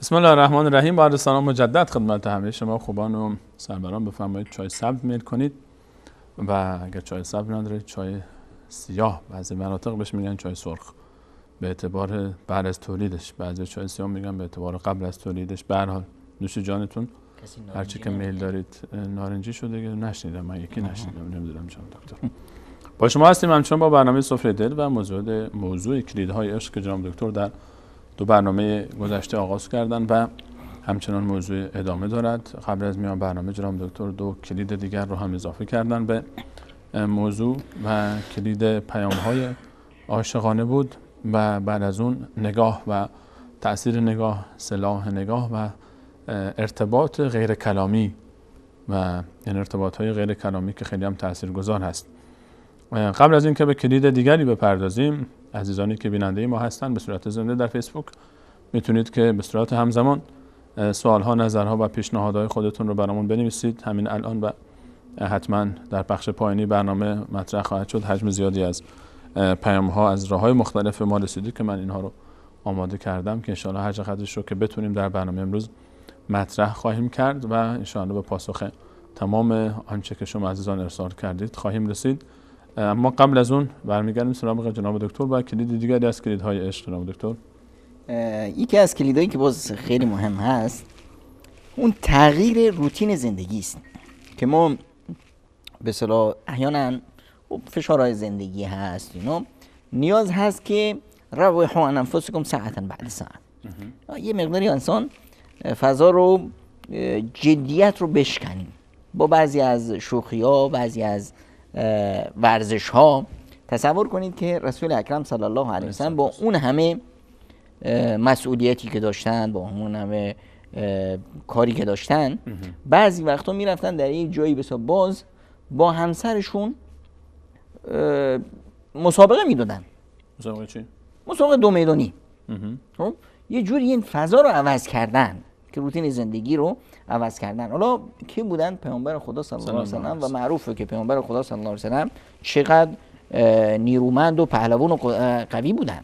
بسم الله الرحمن الرحیم. با سلام مجدد خدمت همه شما خوبان و سروران. بفرمایید چای سبز میل کنید و اگر چای سبز ندارید چای سیاه، بعضی مناطق بهش میگن چای سرخ به اعتبار بعد از تولیدش، بعضی چای سیاه میگن به اعتبار قبل از تولیدش. به هر حال نوش جانتون، هرچی که میل دارید. نارنجی شده که نشنیدم، من یکی نشنیدم، نمیدونم جان دکتر. با شما هستیم همچنان با برنامه سفره دل و موضوع کلیدهای عشق که جناب دکتر در 2 برنامه گذشته آغاز کردن و همچنان موضوع ادامه دارد. قبل از میان برنامه جناب دکتر 2 کلید دیگر رو هم اضافه کردن به موضوع و کلید پیام‌های عاشقانه بود و بعد از اون نگاه و تأثیر نگاه، سلاح نگاه و ارتباط غیر کلامی و این ارتباط‌های غیر کلامی که خیلی هم تاثیرگذار هست. قبل از اینکه به کلید دیگری بپردازیم، عزیزانی که بیننده ما هستن به صورت زنده در فیسبوک میتونید که به صورت همزمان سوالها، نظرها و پیشنهادهای خودتون رو برامون بنویسید همین الان و حتما در بخش پایانی برنامه مطرح خواهد شد. حجم زیادی از پیام‌ها از راه‌های مختلف ما رسیده که من اینها رو آماده کردم که انشاءالله هر چقدرش رو که بتونیم در برنامه امروز مطرح خواهیم کرد و انشاءالله به پاسخ تمام آنچه که شما عزیزان ارسال کردید خواهیم رسید. اما قبل از اون برمیگردیم سراغ جناب دکتر و کلید دیگری از کلیدهای عشق. جناب دکتر، یکی از کلیدهایی که باز خیلی مهم هست اون تغییر روتین زندگی است که ما به اصطلاح احیانا فشارهای زندگی هست، نیاز هست که روحوا عن انفسکم ساعتا بعد ساعت. یه مقداری انسان فضا رو، جدیت رو بشکنیم با بعضی از شوخی‌ها، بعضی از ورزش‌ها. تصور کنید که رسول اکرم صلی الله علیه وسلم با اون همه مسئولیتی که داشتن، با اون همه کاری که داشتن، بعضی وقتا میرفتن در یک جایی بسا باز با همسرشون مسابقه میدادن. مسابقه چی؟ مسابقه 2 میدانی. خب یه جوری این فضا رو عوض کردن که روتین زندگی رو عوض کردن. حالا کی بودن؟ پیامبر خدا صلی الله علیه و سلم و معروفه که پیامبر خدا صلی الله علیه و سلم چقدر نیرومند و پهلوان و قوی بودن.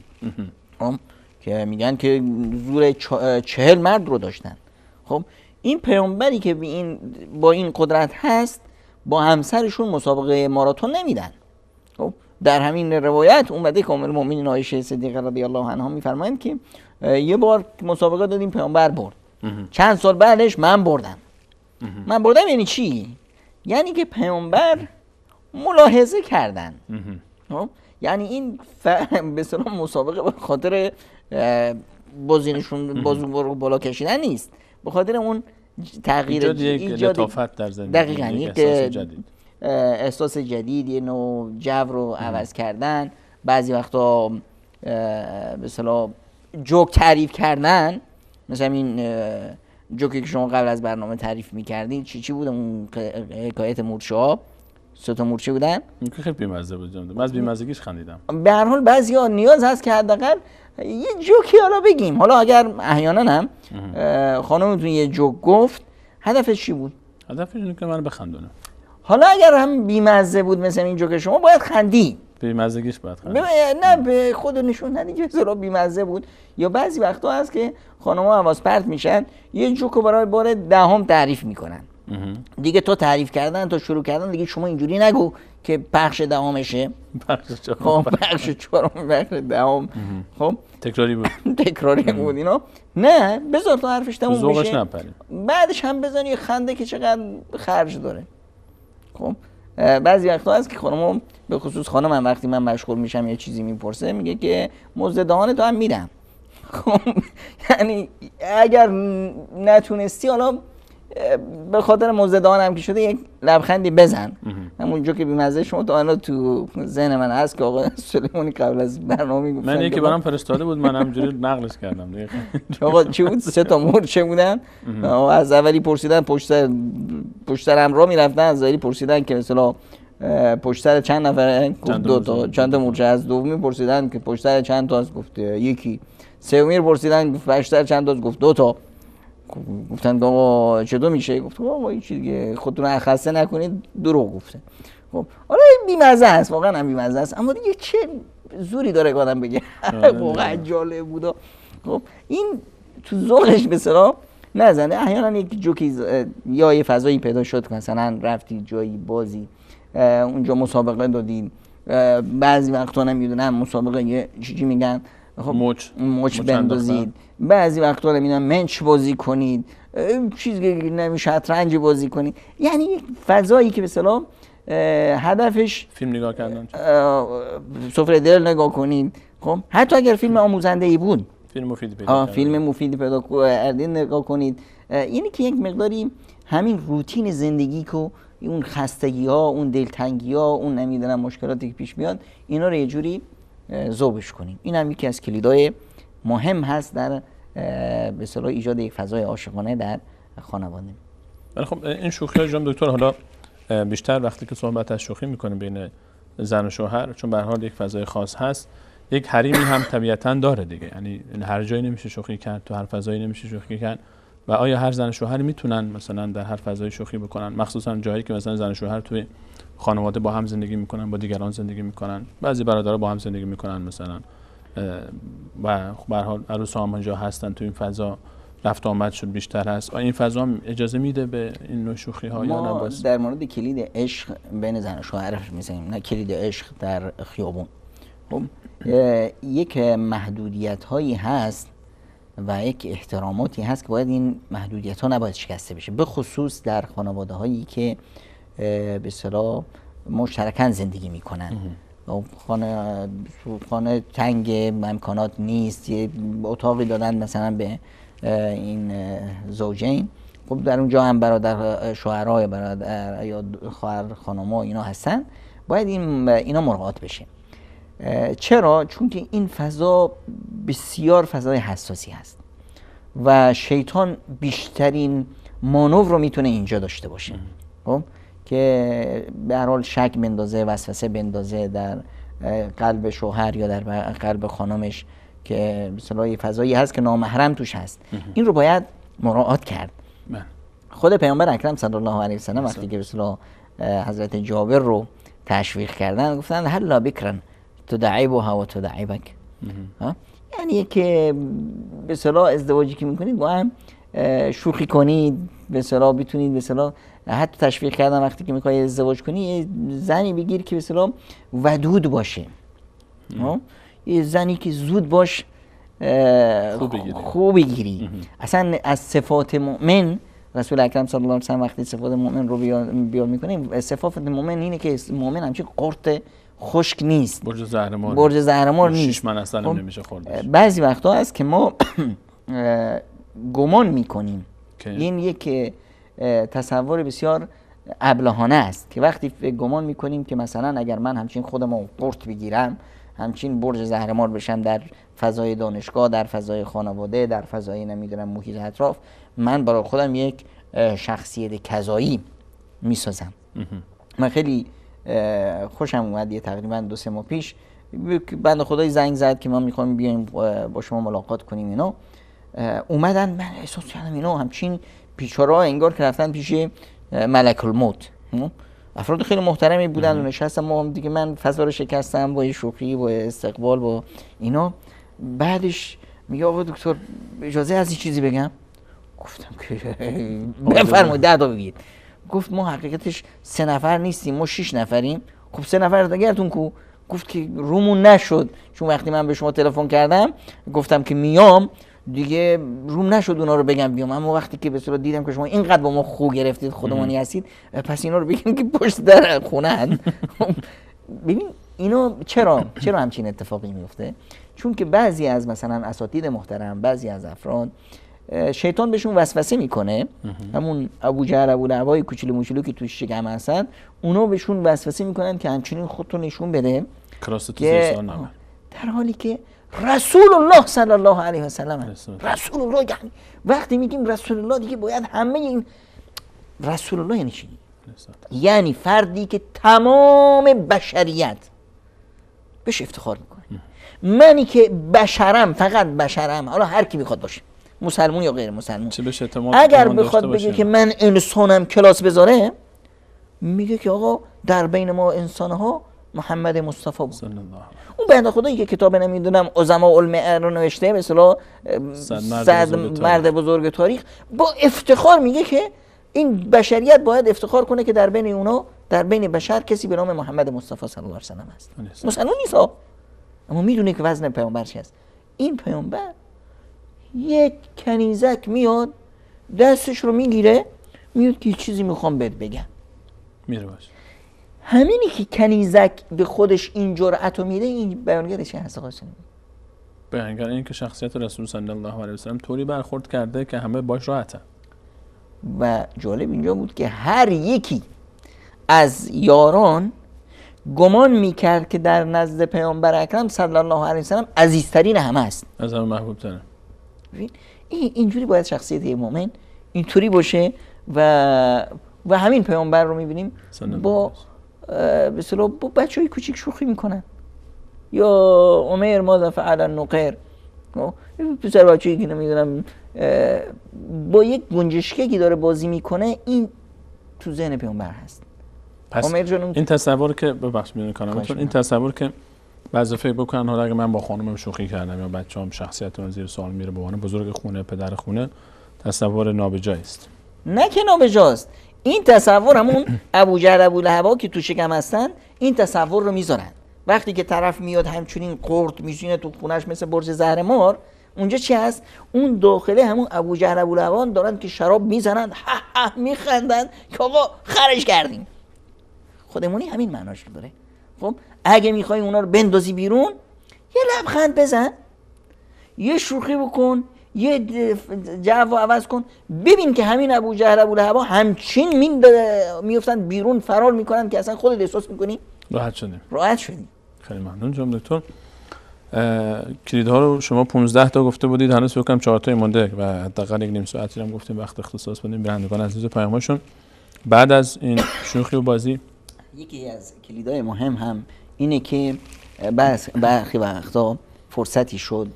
که میگن که زور 40 مرد رو داشتن. خب این پیامبری که با این قدرت هست با همسرشون مسابقه ماراتون نمیدن. خب در همین روایت اومده که ام المؤمنین عایشه صدیقه رضی الله عنها میفرمایند که یه بار مسابقه دادیم پیامبر برد. چند سال بعدش من بردم. من بردم یعنی چی؟ یعنی که پیامبر ملاحظه کردن. یعنی این به اصطلاح مسابقه به خاطر بازینشون بازو بالا کشیدن نیست، به خاطر اون تغییر ایجاد لطافت در زندگی، دقیقاً احساس جدید، احساس جدید، یه نوع جو رو عوض کردن. بعضی وقتا به اصطلاح جوک تعریف کردن، مثلا این جوکی که شما قبل از برنامه تعریف می‌کردین چی بود؟ اون حکایت مورچه‌ها 3 تا مورچه بودن که خیلی بی‌مزه بود. من از بی‌مزگیش خندیدم. به هر حال بعضیا نیاز هست که حداقل یه جوکی حالا بگیم. حالا اگر احیانا هم خانمتون یه جوک گفت، هدفش چی بود؟ هدفش اینه که منو بخندونه. حالا اگر هم بی‌مزه بود مثلا این جوک شما، باید خندی. بی‌مزگیش باید خندید. نه به خود نشون ندید که زرا بی‌مزه بود. یا بعضی وقتا هست که خانم‌ها حواس پرت میشن، یه جوکو برای بار 10 تعریف میکنن. دیگه تو تعریف کردن، تو شروع کردن، دیگه شما اینجوری نگو که پخش 10شه. خب پخش 4، پخش 10. خب تکراری بود. تکراری بود اینا. نه بذار تا حرفش تموم بشه. ذوقش نپریم. بعدش هم بزنی یه خنده که چقدر خرج داره. خب بعضی وقتا هست که خانم‌ها، به خصوص خانم هم وقتی من مشغول میشم یه چیزی میپرسه، میگه که مزد دهان تو هم میدم. خب یعنی اگر نتونستی حالا به خاطر مزد دهان هم که شده یک لبخندی بزن. همونجا که بی‌مزه شما تا الان تو ذهن من هست که آقا سلیمانی قبل از برنامه گفتن، من یکی برام فرستاده بود، من همینجوری نقلش کردم دیگه. آقا چی بود؟ 3 تا مورچه بودن. از اولی پرسیدن پشت سر همراه میرفتن، از اولی پرسیدن که مثلا پشت سر چند نفره؟ گفت 2 تا. چند تا مورچه؟ از دومی پرسیدن که پشت سر چند تاست؟ گفت یکی. سومی پرسیدن پشت سر چند تاست؟ گفت 2 تا. گفتن آقا چطور میشه؟ گفت آقا این چیزی دیگه خودتون خسته نکنید، دروغ گفته. خب حالا بی‌مزه است، واقعا هم بی‌مزه است، اما دیگه چه زوری داره که آدم بگه واقعا جالب بود. خب این تو ذوقش به اصطلاح نزنه. احیانا یک جوکی یا یه فضایی پیدا شد که مثلا رفتی جایی بازی اونجا مسابقه دادین، بعضی وقتا نمیدونم مسابقه یه چیزی میگن خب مچ بندازید، بعضی وقتا نمیدونم منچ بازی کنید، چیزی نمیشه شطرنج بازی کنید. یعنی یک فضایی که به اصطلاح هدفش فیلم نگاه کردن، سفره دل نگاه کنید. خب حتی اگر فیلم آموزنده ای بود، فیلم مفیدی پیدا فیلم مفیدی پیدا کردین نگاه کنید. یعنی که یک مقداری همین روتین زندگی که اون خستگی ها، اون دلتنگی ها، اون نمیدونم مشکلاتی که پیش میاد، اینا رو یه جوری ذوبش کنیم. این هم یکی از کلیدای مهم هست در به اصطلاح ایجاد یک فضای عاشقانه در خانواده. ولی خب این شوخی جناب دکتر، حالا بیشتر وقتی که صحبت از شوخی میکنیم بین زن و شوهر، چون به هر حال یک فضای خاص هست، یک حریمی هم طبیعتاً داره دیگه. یعنی هر جایی نمیشه شوخی کرد، تو هر فضایی نمیشه شوخی کرد. و آیا هر زن و شوهری میتونن مثلا در هر فضای شوخی بکنن، مخصوصا جایی که مثلا زن و شوهر توی خانواده با هم زندگی میکنن، با دیگران زندگی میکنن، بعضی برادرها با هم زندگی میکنن مثلا، و به هر حال عروس‌ها هم اونجا هستن، تو این فضا رفت آمد شد بیشتر هست. آیا این فضا اجازه میده به این نوع شوخی ها یا نه؟ ما در مورد کلید عشق بین زن و شوهر میزنیم، نه کلید عشق در خیابون. خب یک محدودیت هایی هست و یک احتراماتی هست که باید این محدودیت ها نباید شکسته بشه، به خصوص در خانواده هایی که به اصطلاح مشترکاً زندگی میکنن. خانه تنگ، امکانات نیست، یه اتاقی دادن مثلا به این زوجین. خب در اونجا هم برادر شوهرای برادر یا خواهر خانم‌ها اینا هستن، باید اینا مراعات بشه. چرا؟ چون که این فضا بسیار فضای حساسی هست و شیطان بیشترین مانور رو میتونه اینجا داشته باشه. خب که به هر حال شک بندازه، وسوسه بندازه در قلب شوهر یا در قلب خانمش که مثلا یه فضایی هست که نامحرم توش هست. این رو باید مراعات کرد. خود پیامبر اکرم صلی الله علیه و سلم وقتی که مثلا حضرت جابر رو تشویق کردن، گفتن هلا بکرن تدعیبها و تدعیبک. یعنی که به اصطلاح ازدواجی که میکنید با هم شوخی کنید، به اصطلاح بتونید به اصطلاح حتی تشویق کردن وقتی که میخوای ازدواج کنی یه زنی بگیر که به اصطلاح ودود باشه، یه زنی که زود باش خوب بگیری. اصلا از صفات مؤمن رسول اکرم صلی الله علیه و سلم وقتی صفات مؤمن رو بیان میکنیم، صفات مؤمن اینه که مؤمن همچین قرط خشک نیست، برج زهرمار نیست، 6 من اصلا نمیشه خوردش. بعضی وقتا هست که ما گمان میکنیم، این یک تصور بسیار ابلهانه است که وقتی گمان میکنیم که مثلا اگر من همچین خودمو قرط بگیرم، همچین برج زهرمار بشم در فضای دانشگاه، در فضای خانواده، در فضای نمیدونم محیط اطراف، من برای خودم یک شخصیت کذایی میسازم. من خیلی خوشم اومد، یه تقریبا 2-3 ماه پیش بنده خدای زنگ زد که ما میخوایم بیایم با شما ملاقات کنیم. اینا اومدن، من احساس کردم اینا همچین بیچاره‌ها انگار که رفتن پیش ملک الموت. افراد خیلی محترمی بودن و نشستم، ما دیگه من فضا رو شکستم با شوخی، با استقبال، با اینا. بعدش میگه آقا دکتر اجازه از این چیزی بگم؟ گفتم که بفرمایید 10 تا بگید. گفت ما حقیقتش 3 نفر نیستیم، ما 6 نفریم. خب 3 نفر دیگه‌تون کو؟ گفت که رومون نشد، چون وقتی من به شما تلفن کردم گفتم که میام، دیگه روم نشد اونا رو بگم بیام. اما وقتی که به اصطلاح دیدم که شما اینقدر با ما خو گرفتید، خودمانی هستید، پس اینا رو بگیم که پشت در خونه. ببین اینا چرا همچین اتفاقی میفته؟ چون که بعضی از مثلا اساتید محترم، بعضی از افراد شیطان بهشون وسوسه میکنه، همون ابو جهل، ابو لهبای کوچولو موچولو که توش شکم هستن، اونا بهشون وسوسه میکنن که همچنین خودتو نشون بده که در حالی که رسول الله صلی الله علیه و سلم، رسول الله، یعنی وقتی میگیم رسول الله دیگه باید همه این رسول الله یعنی چی؟ یعنی فردی که تمام بشریت بهش افتخار میکنه. منی که بشرم، فقط بشرم، حالا هر کی میخواد باشه، مسلمون یا غیر مسلمون، اگر بخواد بگه که من انسانم کلاس بذاره، میگه که آقا در بین ما انسانها محمد مصطفی بود. صلی الله علیه. اون بنده خدایی که کتاب نمیدونم عظما المئه رو نوشته، مثلا صد مرد بزرگ تاریخ، با افتخار میگه که این بشریت باید افتخار کنه که در بین اونا، در بین بشر، کسی به نام محمد مصطفی صلی الله علیه و سلم هست. مسلمان نیست ها، اما میدونه که وزن پیامبر چی است. این پیامبر یک کنیزک میاد دستش رو میگیره، میاد که چیزی میخوام بهت بگم، میره باش. همینی که کنیزک به خودش این جرأت رو میده، این بیانگر چه هست قاسم؟ بیانگر این که شخصیت رسول صلی الله علیه و سلم طوری برخورد کرده که همه باش راحتن. و جالب اینجا بود که هر یکی از یاران گمان میکرد که در نزد پیامبر اکرم صلی الله علیه و سلم عزیزترین همه است، از همه محبوب تره. اینجوری باید شخصیت یک مؤمن اینطوری باشه. و همین پیامبر رو میبینیم با مثلا با بچهای کوچیک شوخی میکنن، یا عمر ماذا فعل النقیر، پسر بچه‌ای که نمیدونم با یک گنجشکی داره بازی میکنه، این تو ذهن پیامبر هست. پس این تصور که ببخشید میونه کلامتون، این تصور که بعضی فکر بکنن حالا اگه من با خانومم شوخی کردم یا بچه‌ام شخصیت اون زیر سوال میره، به عنوان بزرگ خونه، پدر خونه، تصور نابجایی است. نه که نابجاست، این تصور همون ابو جهل ابو لهب که تو شکم هستن این تصور رو میذارن. وقتی که طرف میاد همچنین قرط میشینه تو خونش مثل برج زهرمار، اونجا چی هست؟ اون داخله همون ابو جهل ابو لهب دارن که شراب میزنن، میخندن که آقا خرج کردیم. خودمونی همین معناش رو داره. خب اگه میخوای اونا رو بندازی بیرون، یه لبخند بزن، یه شوخی بکن، یه جو عوض کن، ببین که همین ابو جهل ابو لهب همچین میفتن بیرون، فرار میکنن که اصلا خودت احساس میکنی راحت شدیم. راحت شدیم. خیلی ممنون جناب دکتر. کلیدها رو شما 15 تا گفته بودید، هنوز فکر کنم 4 تا مونده و حداقل یک نیم ساعتی هم گفتیم وقت اختصاص بدیم بینندگان عزیز و پیام‌هاشون. بعد از این شوخی و بازی، یکی از کلیدهای مهم هم اینه که برخی وقتا فرصتی شد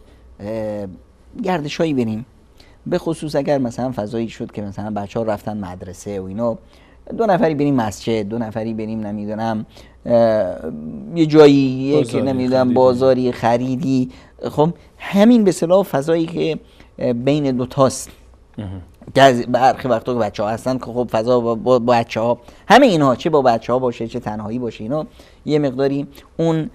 گردشایی بریم، به خصوص اگر مثلا فضایی شد که مثلا بچه‌ها رفتن مدرسه و اینا، 2 نفری بریم مسجد، 2 نفری بریم نمیدونم یه جایی که نمیدونم بازاری خریدی. خب همین به اصطلاح فضایی که بین دوتاست، برخی وقتا که بچه‌ها هستن که خب فضا با بچه‌ها، همه اینها چه با بچه‌ها باشه چه تنهایی باشه، اینا یه مقداری اون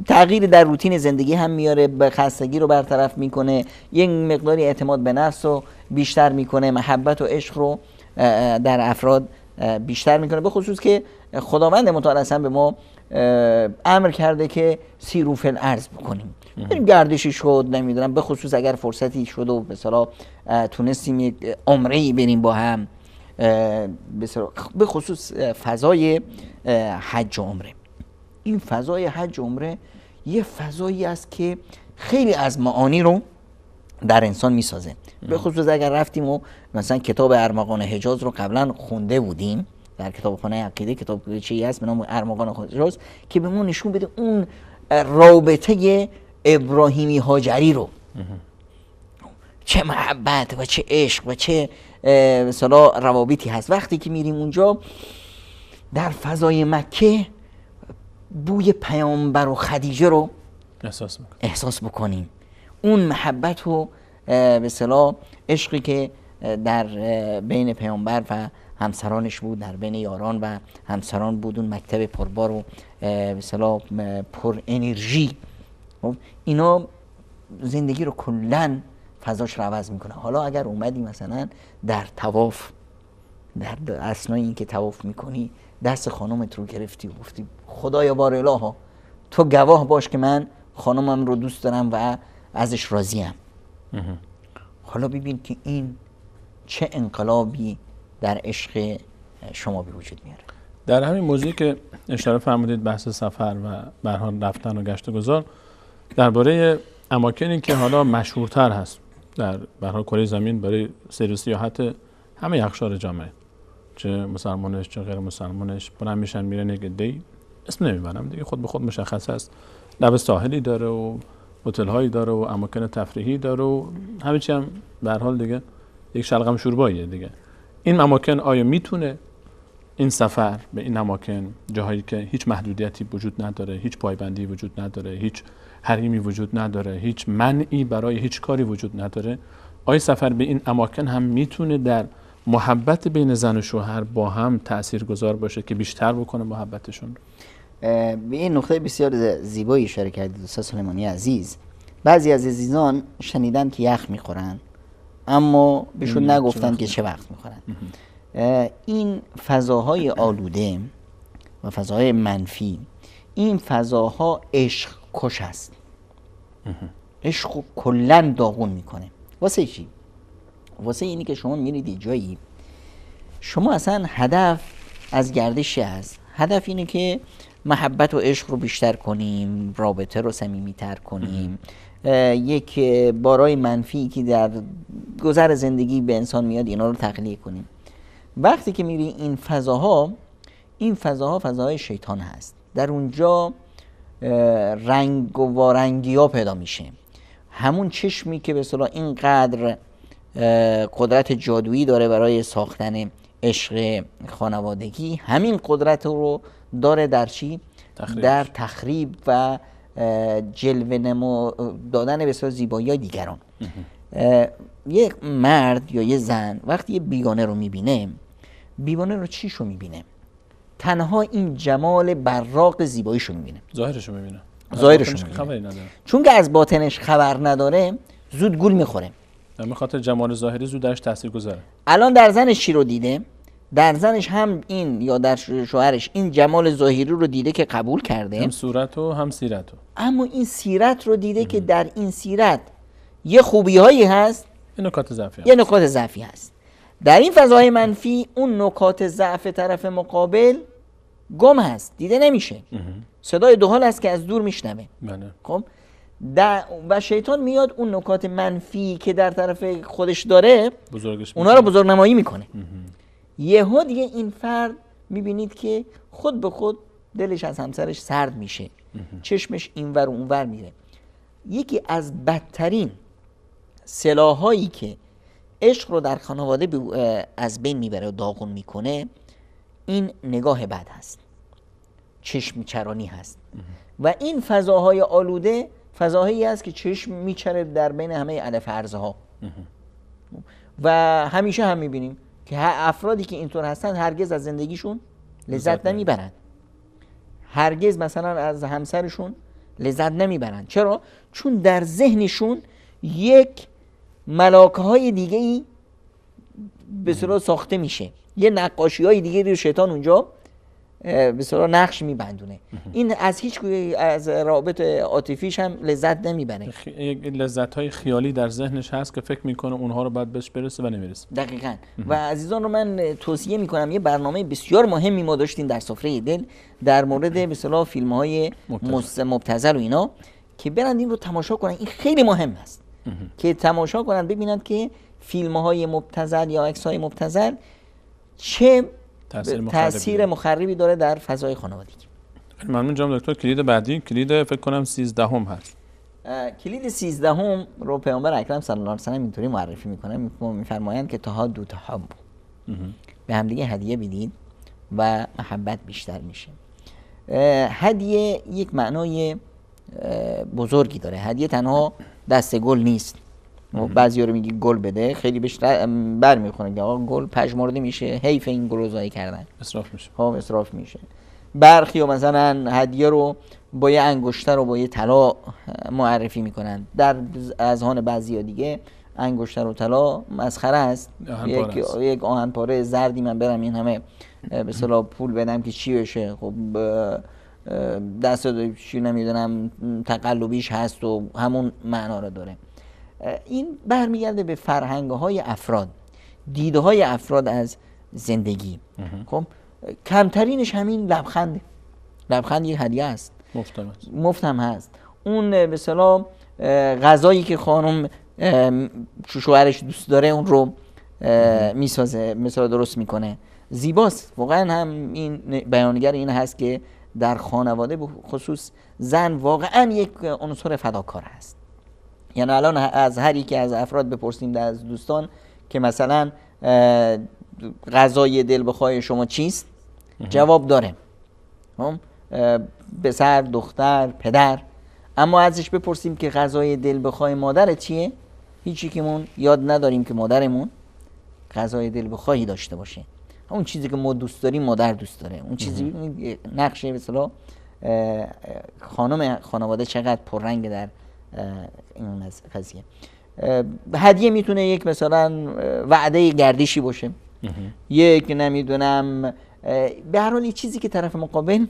تغییر در روتین زندگی هم میاره، به خستگی رو برطرف میکنه، یه مقداری اعتماد به نفس رو بیشتر میکنه، محبت و عشق رو در افراد بیشتر میکنه. به خصوص که خداوند متعال اصلا به ما امر کرده که سیروا فی الارض بکنیم، بریم گردشی شد نمیدونم، به خصوص اگر فرصتی شد و مثلا تونستیم یک عمره‌ای بریم با هم، به خصوص فضای حج و عمره. این فضای حج و عمره یه فضایی است که خیلی از معانی رو در انسان میسازه. به خصوص اگر رفتیم و مثلا کتاب ارمغان حجاز رو قبلا خونده بودیم در کتابخانه عقیده، کتاب چیزی هست به نام ارمغان حجاز که به ما نشون بده اون رابطه ابراهیمی هاجری رو، چه محبت و چه عشق و چه مثلا روابطی هست. وقتی که میریم اونجا در فضای مکه بوی پیامبر و خدیجه رو احساس بکنیم، اون محبت و به اصطلاح عشقی که در بین پیامبر و همسرانش بود، در بین یاران و همسران بود، اون مکتب پربار و به اصطلاح پر انرژی، اینا زندگی رو کلاً فضاش رو عوض میکنه. حالا اگر اومدی مثلا در طواف، در اثنای این که طواف میکنی دست خانومت رو گرفتی و گفتی خدایا بار الها تو گواه باش که من خانومم رو دوست دارم و ازش راضیم. حالا ببین که این چه انقلابی در عشق شما به وجود میاره. در همین موضوعی که اشاره فرمودید بحث سفر و به هر حال رفتن و گشت و گذار، درباره اماکنی که حالا مشهورتر هست در به هر حال کره زمین برای سیر و سیاحت همه اقشار جامعه، چه مسلمانش چه غیر مسلمانش، بلند میشن میرن یک عده‌ای، اسم نمیبرم دیگه، خود به خود مشخص است، لب ساحلی داره و هتل هایی داره و اماکن تفریحی داره و همه چی هم به هر حال دیگه یک شلغم شورباییه دیگه. این اماکن آیا میتونه این سفر به این اماکن، جاهایی که هیچ محدودیتی وجود نداره، هیچ پایبندی وجود نداره، هیچ حریمی وجود نداره، هیچ منعی برای هیچ کاری وجود نداره، آیا سفر به این اماکن هم میتونه در محبت بین زن و شوهر با هم تاثیرگذار باشه که بیشتر بکنه محبتشون؟ به این نقطه بسیار زیبایی اشاره کردید استاد سلیمانی عزیز. بعضی از عزیزان شنیدن که یخ میخورن اما بهشون نگفتن که چه وقت میخورن. این فضاهای آلوده و فضاهای منفی، این فضاها عشق کش است. عشق رو کلن داغون میکنه. واسه چی؟ واسه اینی که شما میرید یه جایی، شما اصلا هدف از گردشی هست، هدف اینه که محبت و عشق رو بیشتر کنیم، رابطه رو صمیمیتر کنیم، یک بارای منفی که در گذر زندگی به انسان میاد اینا رو تخلیه کنیم. وقتی که میری این فضاها فضاهای شیطان هست. در اونجا رنگ و وارنگی ها پیدا میشه. همون چشمی که به اصطلاح اینقدر قدرت جادویی داره برای ساختن عشق خانوادگی، همین قدرت رو داره در چی؟ در تخریب و جلوه نما دادن به اصطلاح زیبایی دیگران. یک مرد یا یه زن وقتی یه بیگانه رو میبینه، بیگانه رو چیشو میبینه؟ تنها این جمال براق زیباییشو میبینه، ظاهرشو میبینه، خبری نداره. چون که از باطنش خبر نداره زود گول میخوره. به خاطر جمال ظاهری زود درش تاثیر گذاره. الان در زنش چی رو دیده؟ در زنش هم این یا در شوهرش این جمال ظاهری رو دیده که قبول کرده، هم صورت و هم سیرت، اما این سیرت رو دیده که در این سیرت یه خوبی هایی هست، یه نکات ضعفی هست. در این فضای منفی اون نکات ضعف طرف مقابل گم هست، دیده نمیشه. صدای دوحال است که از دور میشنوه. خب و شیطان میاد اون نکات منفی که در طرف خودش داره اونا رو بزرگ نمایی میکنه. یهو دیگه این فرد میبینید که خود به خود دلش از همسرش سرد میشه، چشمش اینور و اونور میره. یکی از بدترین سلاحایی که عشق رو در خانواده از بین میبره و داغون میکنه این نگاه بد هست، چشم چرانی هست. و این فضاهای آلوده فضاهایی هست که چشم میچره در بین همه علف ارزها. و همیشه هم میبینیم که افرادی که اینطور هستن هرگز از زندگیشون لذت نمیبرن، هرگز مثلا از همسرشون لذت نمیبرن. چرا؟ چون در ذهنشون یک ملاکه های دیگه ای به اصطلاح ساخته میشه، یه نقاشی های دیگه رو شیطان اونجا به اصطلاح نقش میبندونه. این از هیچ از رابط عاطفیش هم لذت نمیبره. لذت های خیالی در ذهنش هست که فکر میکنه اونها رو باید بهش برسه و نمیرسه. دقیقاً. و عزیزان رو من توصیه میکنم، یه برنامه بسیار مهمی ما داشتیم در سفره دل در مورد به اصطلاح فیلم های مبتذل و اینا، که برند این رو تماشا کنن. این خیلی مهم است که تماشا کنن، ببینن که فیلم های مبتذل یا عکس های مبتذل چه تأثیر مخربی داره در فضای خانوادگی. ممنون جناب دکتر. کلید بعدی، کلید فکر کنم 13 هست. کلید 13 رو پیامبر اکرم صلی الله علیه و آله اینطوری معرفی میکنه، میفرمایند که تهادوا تحابوا، به هم دیگه هدیه بدید و محبت بیشتر میشه. هدیه یک معنای بزرگی داره. هدیه تنها دست گل نیست. بعضیا رو میگی گل بده، خیلی بهش برمیخونه که آقا گل پژمرده میشه، حیف این گل رو ضایع کردن، اسراف میشه. خب اسراف میشه. برخی مثلا هدیه رو با یه انگشتر و با یه طلا معرفی میکنن. در اذهان بعضیا دیگه انگشتر و طلا مسخره است. یک آهن پاره زردی من برم این همه به اصطلاح پول بدم که چی بشه؟ خب دست چی نمیدونم تقلبیش هست و همون معنا رو داره. این برمیگرده به فرهنگ‌های افراد، دیده‌های افراد از زندگی. خب کمترینش همین لبخند. لبخند یک هدیه است، مفت هم هست. اون به اصطلاح غذایی که خانم شوهرش دوست داره اون رو میسازه، مثلا درست میکنه، زیباست. واقعا هم این بیانگر این هست که در خانواده به خصوص زن واقعا یک عنصر فداکار هست. یعنی الان از هر یکی از افراد بپرسیم در از دوستان که مثلا غذای دل بخواه شما چیست، جواب داره، پسر، دختر، پدر. اما ازش بپرسیم که غذای دل بخواه مادرت چیه؟ هیچی که مون یاد نداریم که مادرمون غذای دل بخواهی داشته باشه. اون چیزی که ما دوست داریم مادر دوست داره. اون چیزی نقشه مثلا خانم خانواده چقدر پررنگ در این قضیه. هدیه میتونه یک مثلا وعده گردشی باشه، یک نمیدونم به هر حال یه چیزی که طرف مقابل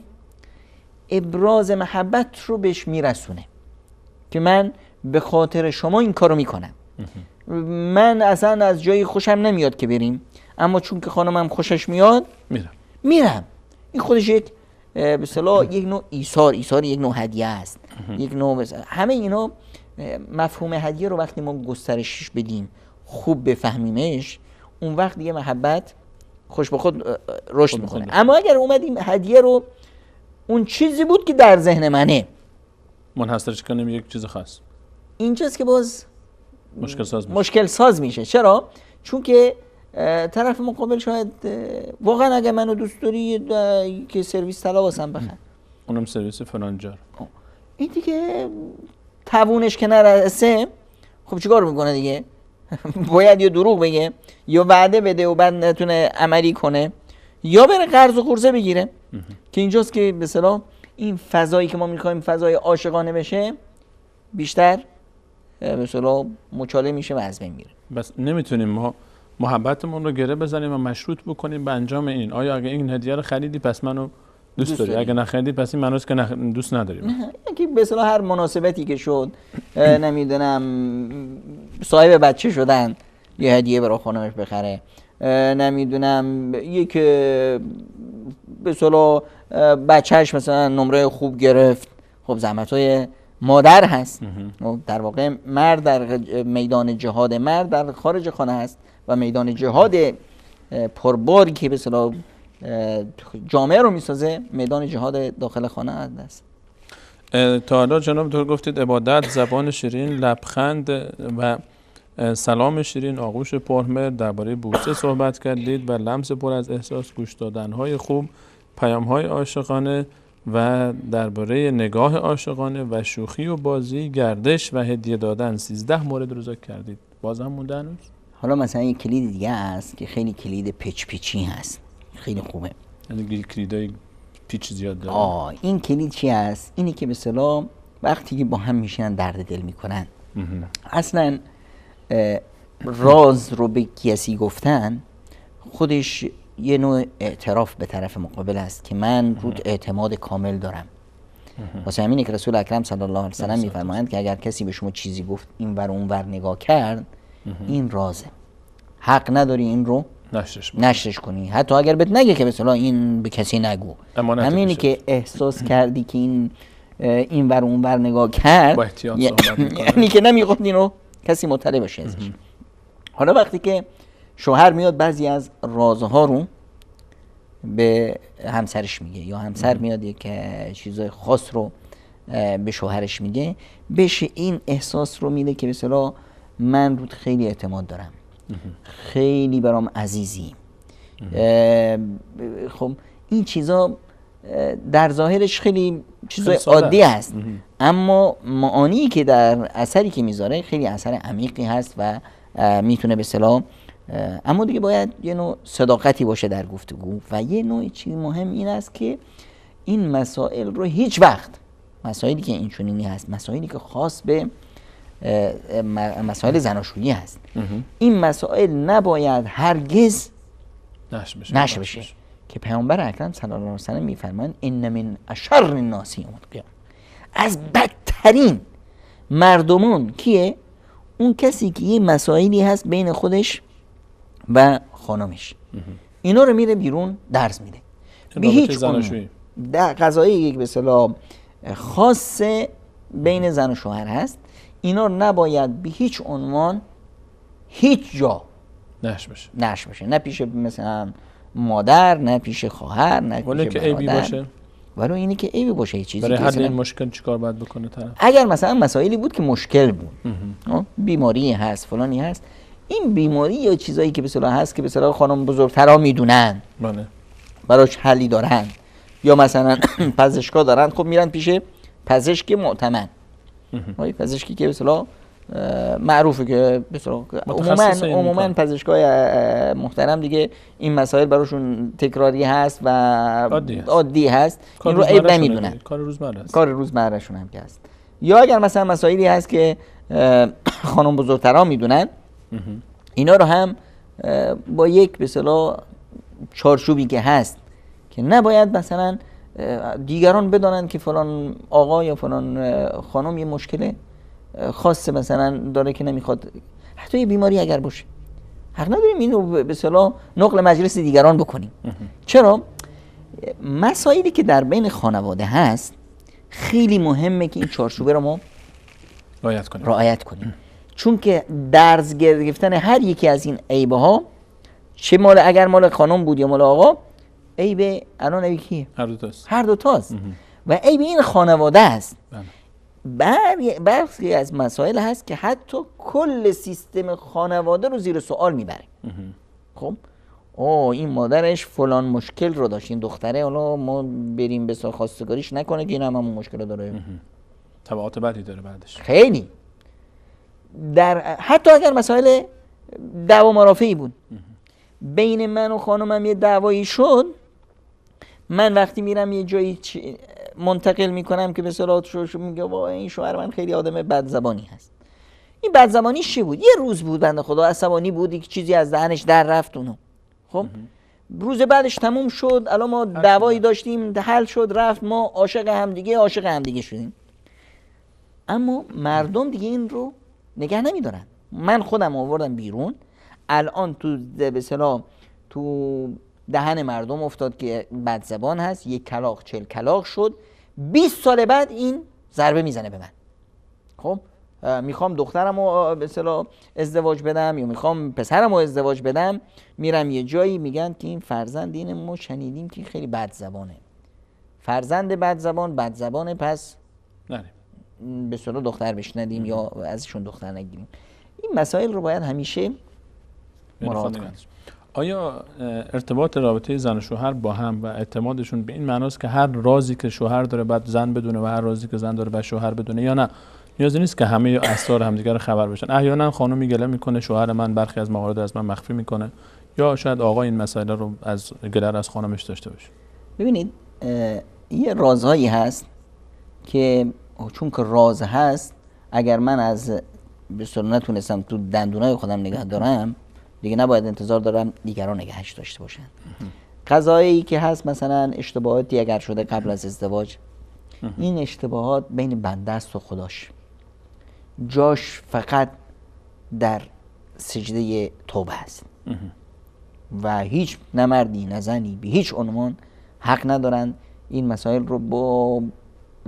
ابراز محبت رو بهش میرسونه که من به خاطر شما این کارو میکنم. من اصلا از جایی خوشم نمیاد که بریم، اما چون که خانمم خوشش میاد میرم. این خودش یک به اصطلاح یک نوع ایثار یک نوع هدیه است. یک نوع همه اینا مفهوم هدیه رو وقتی ما گسترشش بدیم، خوب بفهمیمش، اون وقت دیگه محبت خوش به خود رشد میکنه. اما اگر اومدیم هدیه رو اون چیزی بود که در ذهن منه منحصرش کنیم یک چیز خاص، اینجاست که باز مشکل ساز میشه. چرا؟ چون که طرف مقابل شاید واقعا اگه منو دوست داری که سرویس طلا واسم بخر، اونم سرویس فلانجار، این دیگه توونش که نرسه، خب چیکار میکنه دیگه؟ باید یا دروغ بگه یا وعده بده و بعد نتونه عملی کنه، یا بره قرض و قرضه بگیره. که اینجاست که به اصطلاح این فضایی که ما میخوایم فضای عاشقانه بشه بیشتر به اصطلاح مچاله میشه و از بین میره. بس نمیتونیم ما محبتمون رو گره بزنیم و مشروط بکنیم به انجام این. آیا اگه این هدیه رو خریدی پس منو دوست داری؟ اگه نخریدی پس این معناست که دوست نداریم. نه، که به اصطلاح هر مناسبتی که شد نمیدونم صاحب بچه شدن یه هدیه برای خانمش بخره، نمیدونم یک به اصطلاح بچهش مثلا نمره خوب گرفت، خب زحمت‌های مادر هست. در واقع مرد در میدان جهاد، مرد در خارج خانه هست و میدان جهاد پرباری که به اصطلاح جامعه رو میسازه میدان جهاد داخل خانه است. تا حالا جناب دکتر گفتید عبادت، زبان شیرین، لبخند و سلام شیرین، آغوش پرمهر، درباره بوسه صحبت کردید و لمس پر از احساس، گوش دادن‌های خوب، پیام‌های عاشقانه و درباره نگاه عاشقانه و شوخی و بازی، گردش و هدیه دادن 13 مورد رو ذکر کردید. باز هم مونده هنوز؟ حالا مثلا یک کلید دیگه هست که خیلی کلید پیچی هست، خیلی خوبه. یعنی کلیدای پیچ زیاد داره. این کلید چی هست؟ اینی که به اصطلاح وقتی که با هم میشینن درد دل میکنن، اصلا راز رو به کسی گفتن خودش یه نوع اعتراف به طرف مقابل است که من رود اعتماد کامل دارم. واسه همینه که رسول اکرم صلی الله علیه و سلم میفرمایند که اگر کسی به شما چیزی گفت این ور اون ور نگاه کرد، این رازه، حق نداری این رو نشرش کنی، حتی اگر بهت نگه که مثلا این به کسی نگو. همینی که احساس کردی که این ور اون ور نگاه کرد، یعنی که نمیخواد این رو کسی مطلع بشه ازش. حالا وقتی که شوهر میاد بعضی از رازها رو به همسرش میگه، یا همسر میاد یک چیزای خاص رو به شوهرش میگه، بهش این احساس رو میده که به اصطلاح من رود خیلی اعتماد دارم، خیلی برام عزیزی. خب این چیزا در ظاهرش خیلی چیزای عادی هست، اما معانی که در اثری که میذاره خیلی اثر عمیقی هست و میتونه به اصطلاح، اما دیگه باید یه نوع صداقتی باشه در گفتگو. و یه نوع چیز مهم این است که این مسائل رو هیچ وقت، مسائلی که این چنینی هست، مسائلی که خاص به مسائل زناشویی هست، این مسائل نباید هرگز نشر بشه. که پیامبر اکرم صلی الله علیه و سلم میفرمایند ان من اشر الناس یوم القیامه، از بدترین مردمان کیه؟ اون کسی که یه مسائلی هست بین خودش و خانمش، اینا رو میره بیرون درس میده. به هیچ عنوان در قضایی یک به اصطلاح خاص بین زن و شوهر هست، اینا نباید به هیچ عنوان هیچ جا نشر بشه. نه پیش مثلا مادر، نه پیش خواهر، نه پیش برادر. ولی اینی که عیبی باشه یه چیزی. برای حل این مشکل چیکار باید بکنه طرف؟ اگر مثلا مسائلی بود که مشکل بود، بیماری هست، فلانی هست، این بیماری یا چیزایی که به اصطلاح هست که به اصطلاح خانم بزرگترا میدونن، براش حلی دارن یا مثلا پزشکا دارن، خب میرن پیش پزشک معتمد. پزشکی که به اصطلاح معروفه که به اصطلاح عموما پزشکای محترم دیگه این مسائل براشون تکراری هست و عادی هست، این رو عیب نمیدونن، کار روزمرهشون هم که هست. یا اگر مثلا مسائلی هست که خانم بزرگترها میدونن، اینا رو هم با یک به اصطلاح چارچوبی که هست که نباید مثلا دیگران بدانن که فلان آقا یا فلان خانم یه مشکل خاصه مثلا داره که نمیخواد، حتی یه بیماری اگر باشه، حق نداریم اینو به اصطلاح نقل مجلس دیگران بکنیم. چرا؟ مسائلی که در بین خانواده هست خیلی مهمه که این چارچوبه رو ما رعایت کنیم. چون که درز گرفتن هر یکی از این عیبه ها، چه مال اگر مال خانم بود یا مال آقا، عیب الان عیب کیه؟ هر دو تاست و عیب این خانواده است. برخی از مسائل هست که حتی کل سیستم خانواده رو زیر سوال میبره. خب این مادرش فلان مشکل رو داشت، این دختره حالا ما بریم به خواستگاریش نکنه که این هم همون مشکل داره، تبعات بدی داره بعدش خیلی. حتی اگر مسائل دعوا مرافعی بود بین من و خانمم، یه دعوایی شد، من وقتی میرم یه جایی منتقل میکنم که به صلاحش میگه وای این شوهر من خیلی آدم بدزبانی هست. این بدزبانیش چی بود؟ یه روز بود بنده خدا عصبانی بود، یک چیزی از دهنش در رفت اونو. خب روز بعدش تموم شد، الان ما دعوایی داشتیم، حل شد، رفت، ما عاشق همدیگه شدیم. اما مردم دیگه این رو نگه نمیدارن. من خودم آوردم بیرون، الان تو به اصطلاح تو دهن مردم افتاد که بدزبان هست، یک کلاغ 40 کلاغ شد، 20 سال بعد این ضربه میزنه به من. خب میخوام دخترمو به اصطلاح ازدواج بدم یا میخوام پسرمو ازدواج بدم، میرم یه جایی میگن که این فرزند این ما شنیدیم که خیلی بدزبانه، فرزند بدزبانه، پس به اصطلاح دختر بهش ندیم یا ازشون دختر نگیریم. این مسائل رو باید همیشه مراعات کنیم. آیا ارتباط رابطه زن و شوهر با هم و اعتمادشون به این معناست که هر رازی که شوهر داره بعد زن بدونه و هر رازی که زن داره بعد شوهر بدونه، یا نه نیازی نیست که همه اسرار همدیگر رو خبر بشن؟ احیانا خانمی گله میکنه شوهر من برخی از موارد از من مخفی میکنه، یا شاید آقا این مسئله رو از گله از خانمش داشته باشه. ببینید یه رازهایی هست که چون که راز هست، اگر من از به اصطلاح نتونستم تو دندونای خودم نگه دارم، دیگه نباید انتظار دارم دیگران نگهش داشته باشن. قضایی که هست مثلا اشتباهاتی اگر شده قبل از ازدواج، این اشتباهات بین بنده است و خداش، جاش فقط در سجده توبه است و هیچ نه مردی نه زنی به هیچ عنوان حق ندارن این مسائل رو با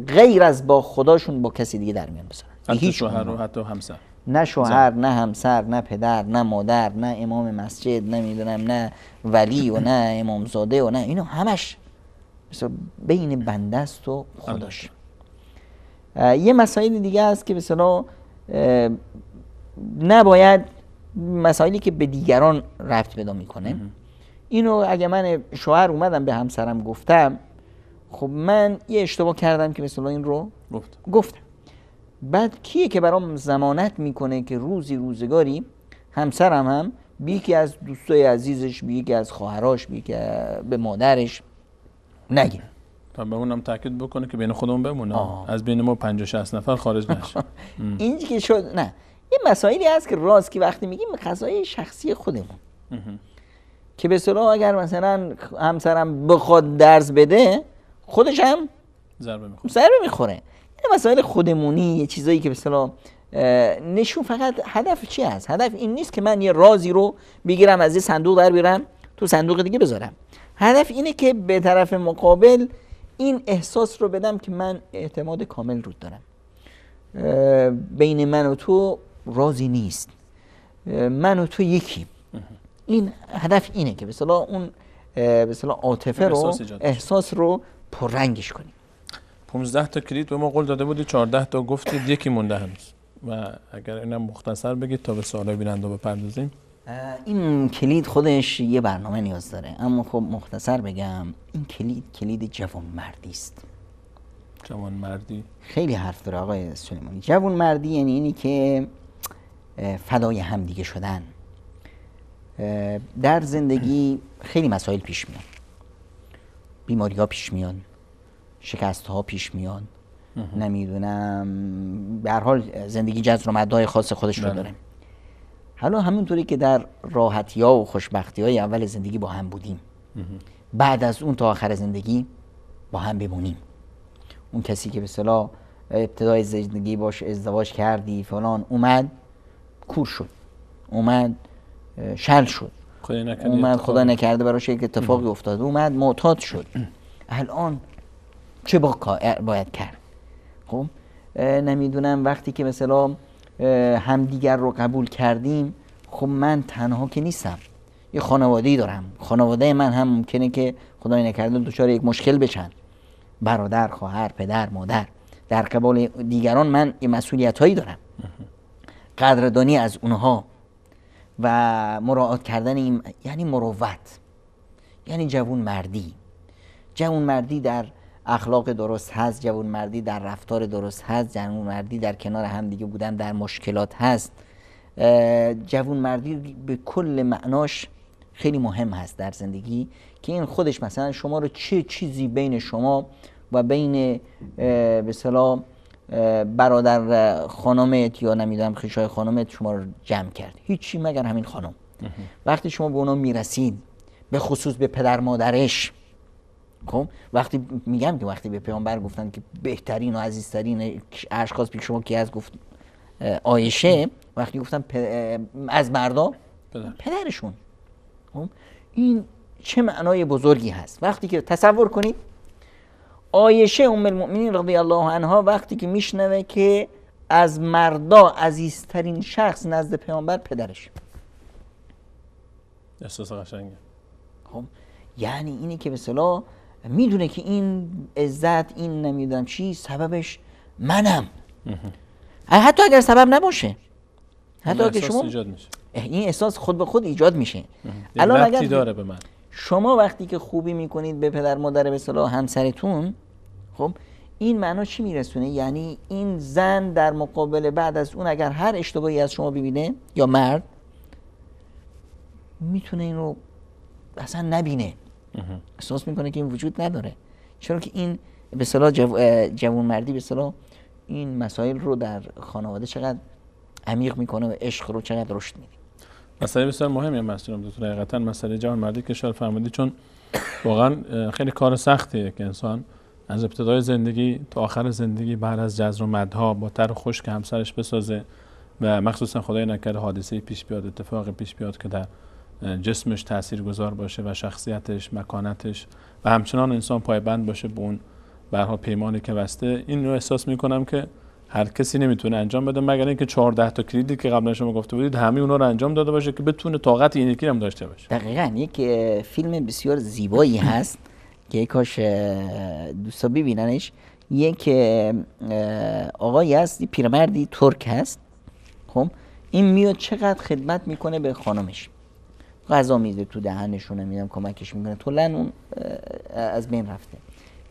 غیر از با خداشون با کسی دیگه در میان بذارن. هیچ شوهر و حتی همسر، نه شوهر نه همسر نه پدر نه مادر نه امام مسجد نمیدونم نه ولی و نه امامزاده و نه، اینو همش بین بنده است و خداش. یه مسائل دیگه هست که به اصطلاح نباید، مسائلی که به دیگران ربط پیدا میکنه، اینو اگه من شوهر اومدم به همسرم گفتم، خب من یه اشتباه کردم که به اصطلاح این رو گفتم، بعد کیه که برام ضمانت میکنه که روزگاری همسرم هم به یکی از دوستای عزیزش، به یکی از خواهراش، به مادرش نگه، تا به اونم تاکید بکنه که بین خودمون بمونه، از بین ما 50-60 نفر خارج نشه. اینجی که شد نه، یه مسائلی هست که راز که وقتی میگیم قضای شخصی خودمون که به اصطلاح اگر مثلا همسرم بخواد درس بده، خودش هم ضربه میخوره. این مسائل خودمونی، یه چیزایی که به اصطلاح نشون، فقط هدف چی هست؟ هدف این نیست که من یه رازی رو بگیرم از یه صندوق در بیارم تو صندوق دیگه بذارم. هدف اینه که به طرف مقابل این احساس رو بدم که من اعتماد کامل رو دارم، بین من و تو رازی نیست، من و تو یکی. این هدف اینه که به اصطلاح اون به اصطلاح عاطفه رو، احساس رو پررنگش کنیم. 15 تا کلید به ما قول داده بودی، 14 تا گفتید، یکی مونده هنوز، و اگر اینم مختصر بگید تا به سوالای بیننده بپردازیم. این کلید خودش یه برنامه نیاز داره، اما خب مختصر بگم این کلید جوانمردی است. جوانمردی خیلی حرف داره آقای سلیمانی. جوانمردی یعنی اینی که فدای همدیگه شدن. در زندگی خیلی مسائل پیش میاد، بیماری ها پیش میاد، شکست ها پیش میاد، نمیدونم به هر حال زندگی جذر و مدهای خاص خودش رو داره. حالا همونطوری که در راحتی ها و خوشبختی های اول زندگی با هم بودیم، بعد از اون تا آخر زندگی با هم بمونیم. اون کسی که به اصطلاح ابتدای زندگی باش ازدواج کردی فلان، اومد کور شد، اومد شل شد، اومد خدا نکرده براش یک اتفاقی افتاد، اومد معتاد شد، الان چه باید کرد؟ خب نمیدونم وقتی که مثلا همدیگر رو قبول کردیم، خب من تنها که نیستم، یه خانواده‌ای دارم، خانواده من هم ممکنه که خدای نکرده دچار یک مشکل بشن، برادر، خواهر، پدر، مادر. در قبال دیگران من یه مسئولیت‌هایی دارم، قدردانی از اونها و مراعات کردن این یعنی مروت، یعنی جوانمردی. جوانمردی در اخلاق درست هست، جوانمردی در رفتار درست هست، جوانمردی در کنار هم دیگه بودن در مشکلات هست. جوانمردی به کل معناش خیلی مهم هست در زندگی، که این خودش مثلا شما رو چه چیزی بین شما و بین به اصطلاح برادر خانمت یا نمیدونم خویشای خانمت شما رو جمع کرد؟ هیچی مگر همین خانم. وقتی شما به اونا میرسید، به خصوص به پدر مادرش، خب وقتی میگم که وقتی به پیامبر گفتن که بهترین و عزیزترین اشخاص پیش شما کی از گفت عایشه، وقتی گفتن از مردا پدرشون، خب این چه معنای بزرگی هست. وقتی که تصور کنید عایشه ام المؤمنین رضی الله عنها وقتی که میشنوه که از مردا عزیزترین شخص نزد پیامبر پدرش، احساس قشنگه. خب یعنی اینی که به اصطلاح میدونه که این عزت، این نمیدونم چی، سببش منم. حتی اگر سبب نباشه، حتی اگر شما ایجاد میشه، این احساس خود به خود ایجاد میشه. الان اگر داره به من، شما وقتی که خوبی میکنید به پدر مادر به اصطلاح همسرتون، خب این معنا چی میرسونه؟ یعنی این زن در مقابل بعد از اون اگر هر اشتباهی از شما ببینه یا مرد، میتونه این رو اصلا نبینه، احساس میکنه که این وجود نداره. چرا که این به اصطلاح جوانمردی به اصطلاح این مسائل رو در خانواده چقدر عمیق میکنه و عشق رو چقدر رشد میده. مسئله بسیار مهمیه محترم دکتر. حقیقتا مسئله جوانمردی که اشاره فرمودید، چون واقعا خیلی کار سختیه که انسان از ابتدای زندگی تا آخر زندگی بعد از جذر و مدها با تر خوش که همسرش بسازه و مخصوصا خدای نکرده حادثه پیش بیاد، اتفاق پیش بیاد که در جسمش تاثیرگذار باشه و شخصیتش، مکانتش و همچنان انسان پایبند باشه به اون به هر حال پیمانی که بسته. این رو احساس میکنم که هر کسی نمیتونه انجام بده مگر اینکه 14 تا کلیدی که قبلا شما گفته بودید همه اونا رو انجام داده باشه که بتونه طاقت این یکی هم داشته باشه. دقیقاً یک فیلم بسیار زیبایی هست که کاش دوستا ببیننش. یک آقایی هست، پیرمردی ترک هست، خب این میاد چقدر خدمت میکنه به خانمش، غذا میده تو دهنشون، نمیدونم کمکش میکنه، طولن اون از بین رفته.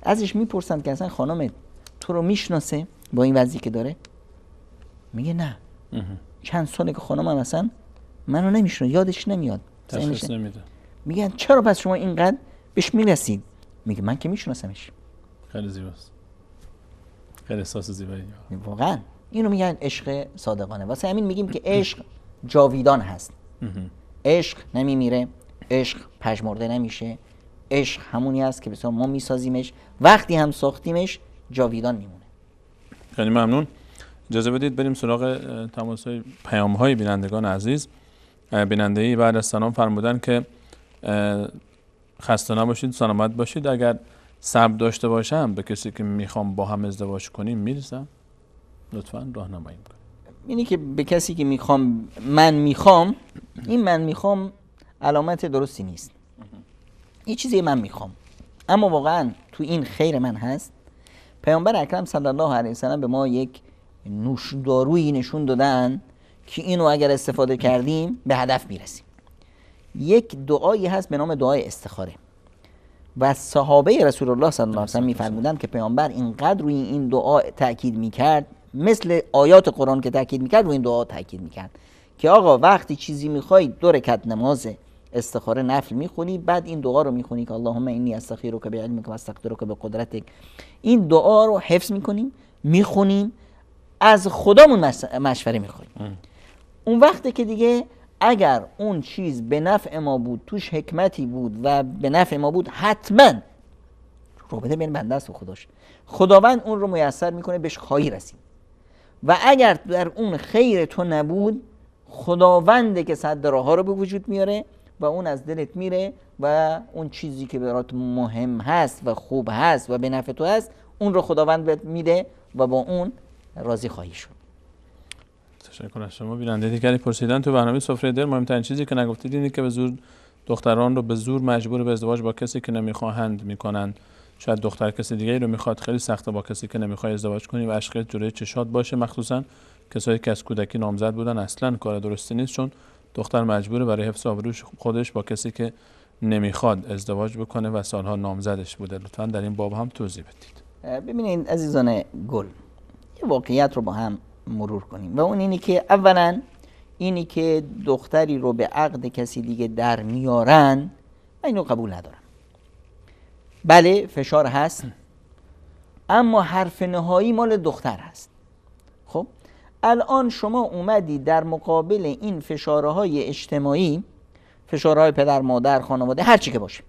ازش میپرسند که اصلا خانمت تو رو میشناسه با این وضعی که داره؟ میگه نه، چند ساله که خانمم اصلا منو نمیشناسه، یادش نمیاد، تشخیص نمیده. میگن چرا پس شما اینقدر بهش میرسید؟ میگه من که میشناسمش. خیلی زیباست، خیلی احساس زیبایی. واقعا اینو میگن عشق صادقانه. واسه همین میگیم که عشق جاویدان هست. عشق نمیمیره، عشق پژمرده نمیشه، عشق همونی هست که بسیار ما میسازیمش، وقتی هم ساختیمش جاویدان میمونه. خیلی ممنون. اجازه بدید بریم سراغ تماس‌های پیام‌های بینندگان عزیز. بیننده‌ای بعد از سلام فرمودن که خسته نباشید، سلامت باشید. اگر صبر داشته باشم به کسی که میخوام با هم ازدواج کنیم میرسم؟ لطفاً راهنمایی کنید. اینی که به کسی که میخوام، من میخوام، این من میخوام علامت درستی نیست. یه چیزی من میخوام اما واقعا تو این خیر من هست. پیامبر اکرم صلی الله علیه و سلم به ما یک نوشدارویی نشون دادن که اینو اگر استفاده کردیم به هدف میرسیم. یک دعایی هست به نام دعای استخاره و صحابه رسول الله صلی الله علیه و سلم میفرمودند که پیامبر اینقدر روی این دعا تاکید میکرد، مثل آیات قرآن که تاکید میکرد روی این دعا تاکید میکرد که آقا وقتی چیزی میخوای 2 رکعت نماز استخاره نفل میخونی، بعد این دعا رو میخونی که اللهم انی استخیرک بعلمک و استقدرک بقدرتک. این دعا رو حفظ میکنیم، میخونیم، از خدامون مشوره میخونیم. اون وقتی که دیگه اگر اون چیز به نفع ما بود، توش حکمتی بود و به نفع ما بود، حتما رابطه بین بنده است و خداش، خداوند اون رو میسر میکنه بهش خواهی رسیم. و اگر در اون خیر تو نبود، خداونده که صد راه ها رو به وجود میاره و اون از دلت میره و اون چیزی که برات مهم هست و خوب هست و به نفع تو هست، اون رو خداوند بهت میده و با اون راضی خواهی شد. تشکر از شما. بیننده دیگری پرسیدن تو برنامه سفره دل مهمترین چیزی که نگفتید اینه که به زور دختران رو به زور مجبور به ازدواج با کسی که نمیخواهند میکنن. شاید دختر کسی دیگری رو میخواد، خیلی سخته با کسی که نمیخوای ازدواج کنی و عشقت جلوی چشات باشه، مخصوصا کسایی که از کودکی نامزد بودن. اصلا کار درستی نیست، چون دختر مجبوره برای حفظ آبروی خودش با کسی که نمیخواد ازدواج بکنه و سالها نامزدش بوده. لطفاً در این باب هم توضیح بدید. ببینید عزیزان گل، یه واقعیت رو با هم مرور کنیم و اون اینی که اولا اینی که دختری رو به عقد کسی دیگه در میارن، من اینو قبول ندارم. بله فشار هست، اما حرف نهایی مال دختر هست. خب الان شما اومدی در مقابل این فشارهای اجتماعی، فشارهای پدر مادر خانواده هر چی که باشه،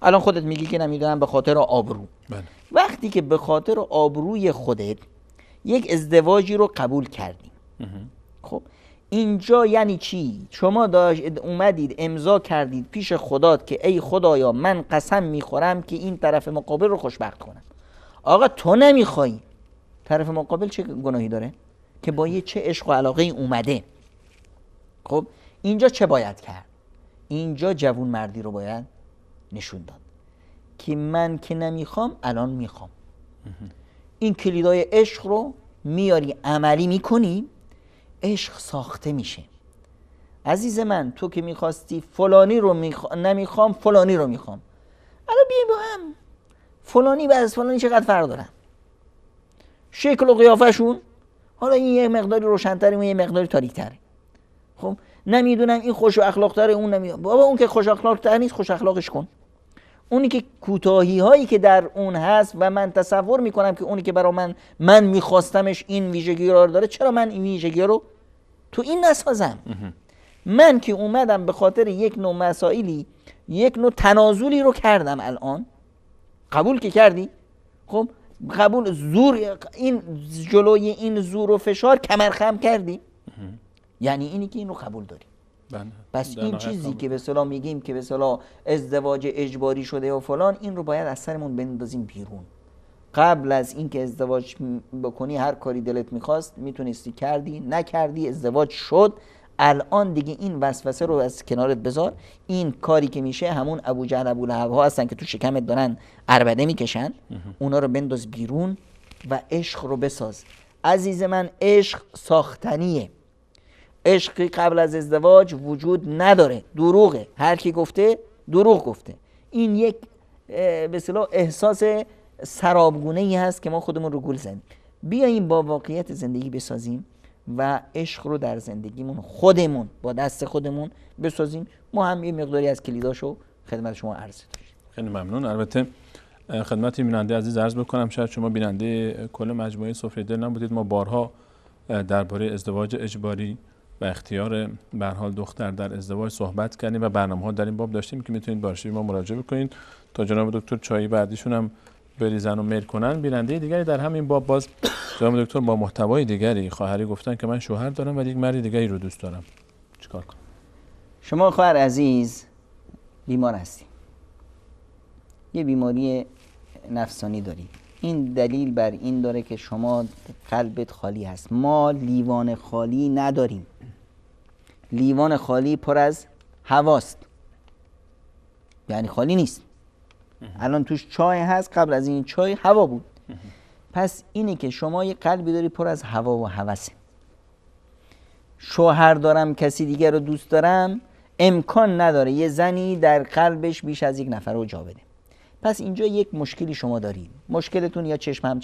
الان خودت میگی که نمیدونم به خاطر آبرو. بله. وقتی که به خاطر آبروی خودت یک ازدواجی رو قبول کردی، خب اینجا یعنی چی؟ شما اومدید امضا کردید پیش خدات که ای خدایا من قسم میخورم که این طرف مقابل رو خوشبخت کنم. آقا تو نمیخوای، طرف مقابل چه گناهی داره که با یه چه عشق و علاقه اومده؟ خب اینجا چه باید کرد؟ اینجا جوون مردی رو باید نشون داد که من که نمیخوام الان میخوام. این کلیدای عشق رو میاری عملی میکنی، عشق ساخته میشه. عزیز من تو که میخواستی فلانی رو نمیخوام، فلانی رو میخوام، الان بیایم با هم فلانی و از فلانی چقدر فرق دارن، شکل و قیافشون، حالا این یه مقداری روشن‌تره و یه مقداری تاریک‌تره. خب نمیدونم این خوش اخلاق‌تره اون نمیدونم، بابا اون که خوش اخلاق‌تر نیست خوش اخلاقش کن. اونی که کوتاهی هایی که در اون هست و من تصور میکنم که اونی که برای من میخواستمش این ویژگی رو داره، چرا من این ویژگی رو تو این نسازم؟ من که اومدم به خاطر یک نوع مسائلی یک نوع تنازلی رو کردم، الان قبول که کردی، خب قبول زور، این جلوی این زور و فشار کمر خم کردی، یعنی اینی که اینو قبول داری. پس این چیزی که به اصطلاح میگیم که به اصطلاح ازدواج اجباری شده و فلان، این رو باید از سرمون بندازیم بیرون. قبل از اینکه ازدواج بکنی هر کاری دلت میخواست میتونستی کردی، نکردی، ازدواج شد، الان دیگه این وسوسه رو از کنارت بذار. این کاری که میشه همون ابو جهل ابو لهب ها هستن که تو شکمت دارن عربده میکشن، اونا رو بنداز بیرون و عشق رو بساز. عزیز من عشق ساختنیه، عشقی قبل از ازدواج وجود نداره، دروغه، هر کی گفته دروغ گفته. این یک به اصطلاح احساس سرابگونه ای هست که ما خودمون رو گول زدیم. بیاییم با واقعیت زندگی بسازیم و عشق رو در زندگیمون خودمون با دست خودمون بسازیم. ما هم یه مقداری از کلیداشو خدمت شما عرض داشتیم. خیلی ممنون. البته خدمت بیننده عزیز عرض بکنم، شاید شما بیننده کل مجموعه سفره دل نبودید، ما بارها درباره ازدواج اجباری و اختیار به هر حال دختر در ازدواج صحبت کردیم و برنامه‌ها در این باب داشتیم که میتونید به آرشیو ما مراجعه بکنید تا جناب دکتر چایی بعدیشون هم بریزن و میل کنن. بیننده دیگری در همین باب باز جناب دکتر با محتوای دیگری، خواهری گفتن که من شوهر دارم ولی یک مرد دیگری رو دوست دارم، چیکار کنم؟ شما خواهر عزیز بیمار هستی، یه بیماری نفسانی داری. این دلیل بر این داره که شما قلبت خالی هست. ما لیوان خالی نداریم، لیوان خالی پر از هواست، یعنی خالی نیست. الان توش چای هست، قبل از این چای هوا بود. پس اینه که شما یه قلبی داری پر از هوا و هوسه. شوهر دارم کسی دیگر رو دوست دارم، امکان نداره یه زنی در قلبش بیش از یک نفر رو جا بده. پس اینجا یک مشکلی شما دارید. مشکلتون یا چشم هم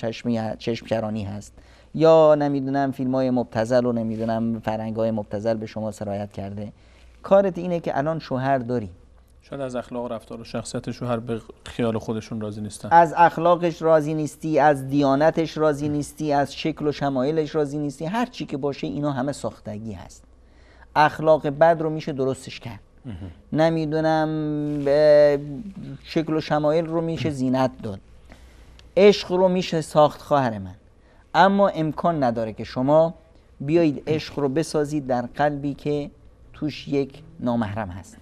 چشم چرانی هست، یا نمیدونم فیلم‌های مبتذل و نمیدونم فرهنگ‌های مبتذل به شما سرایت کرده. کارت اینه که الان شوهر داری، شاید از اخلاق و رفتار و شخصیت شوهر به خیال خودشون راضی نیستن، از اخلاقش راضی نیستی، از دیانتش راضی نیستی، از شکل و شمایلش راضی نیستی، هر چی که باشه اینا همه ساختگی هست. اخلاق بد رو میشه درستش کرد، نمیدونم شکل و شمایل رو میشه زینت داد، عشق رو میشه ساخت خواهر من. اما امکان نداره که شما بیایید عشق رو بسازید در قلبی که توش یک نامحرم هست.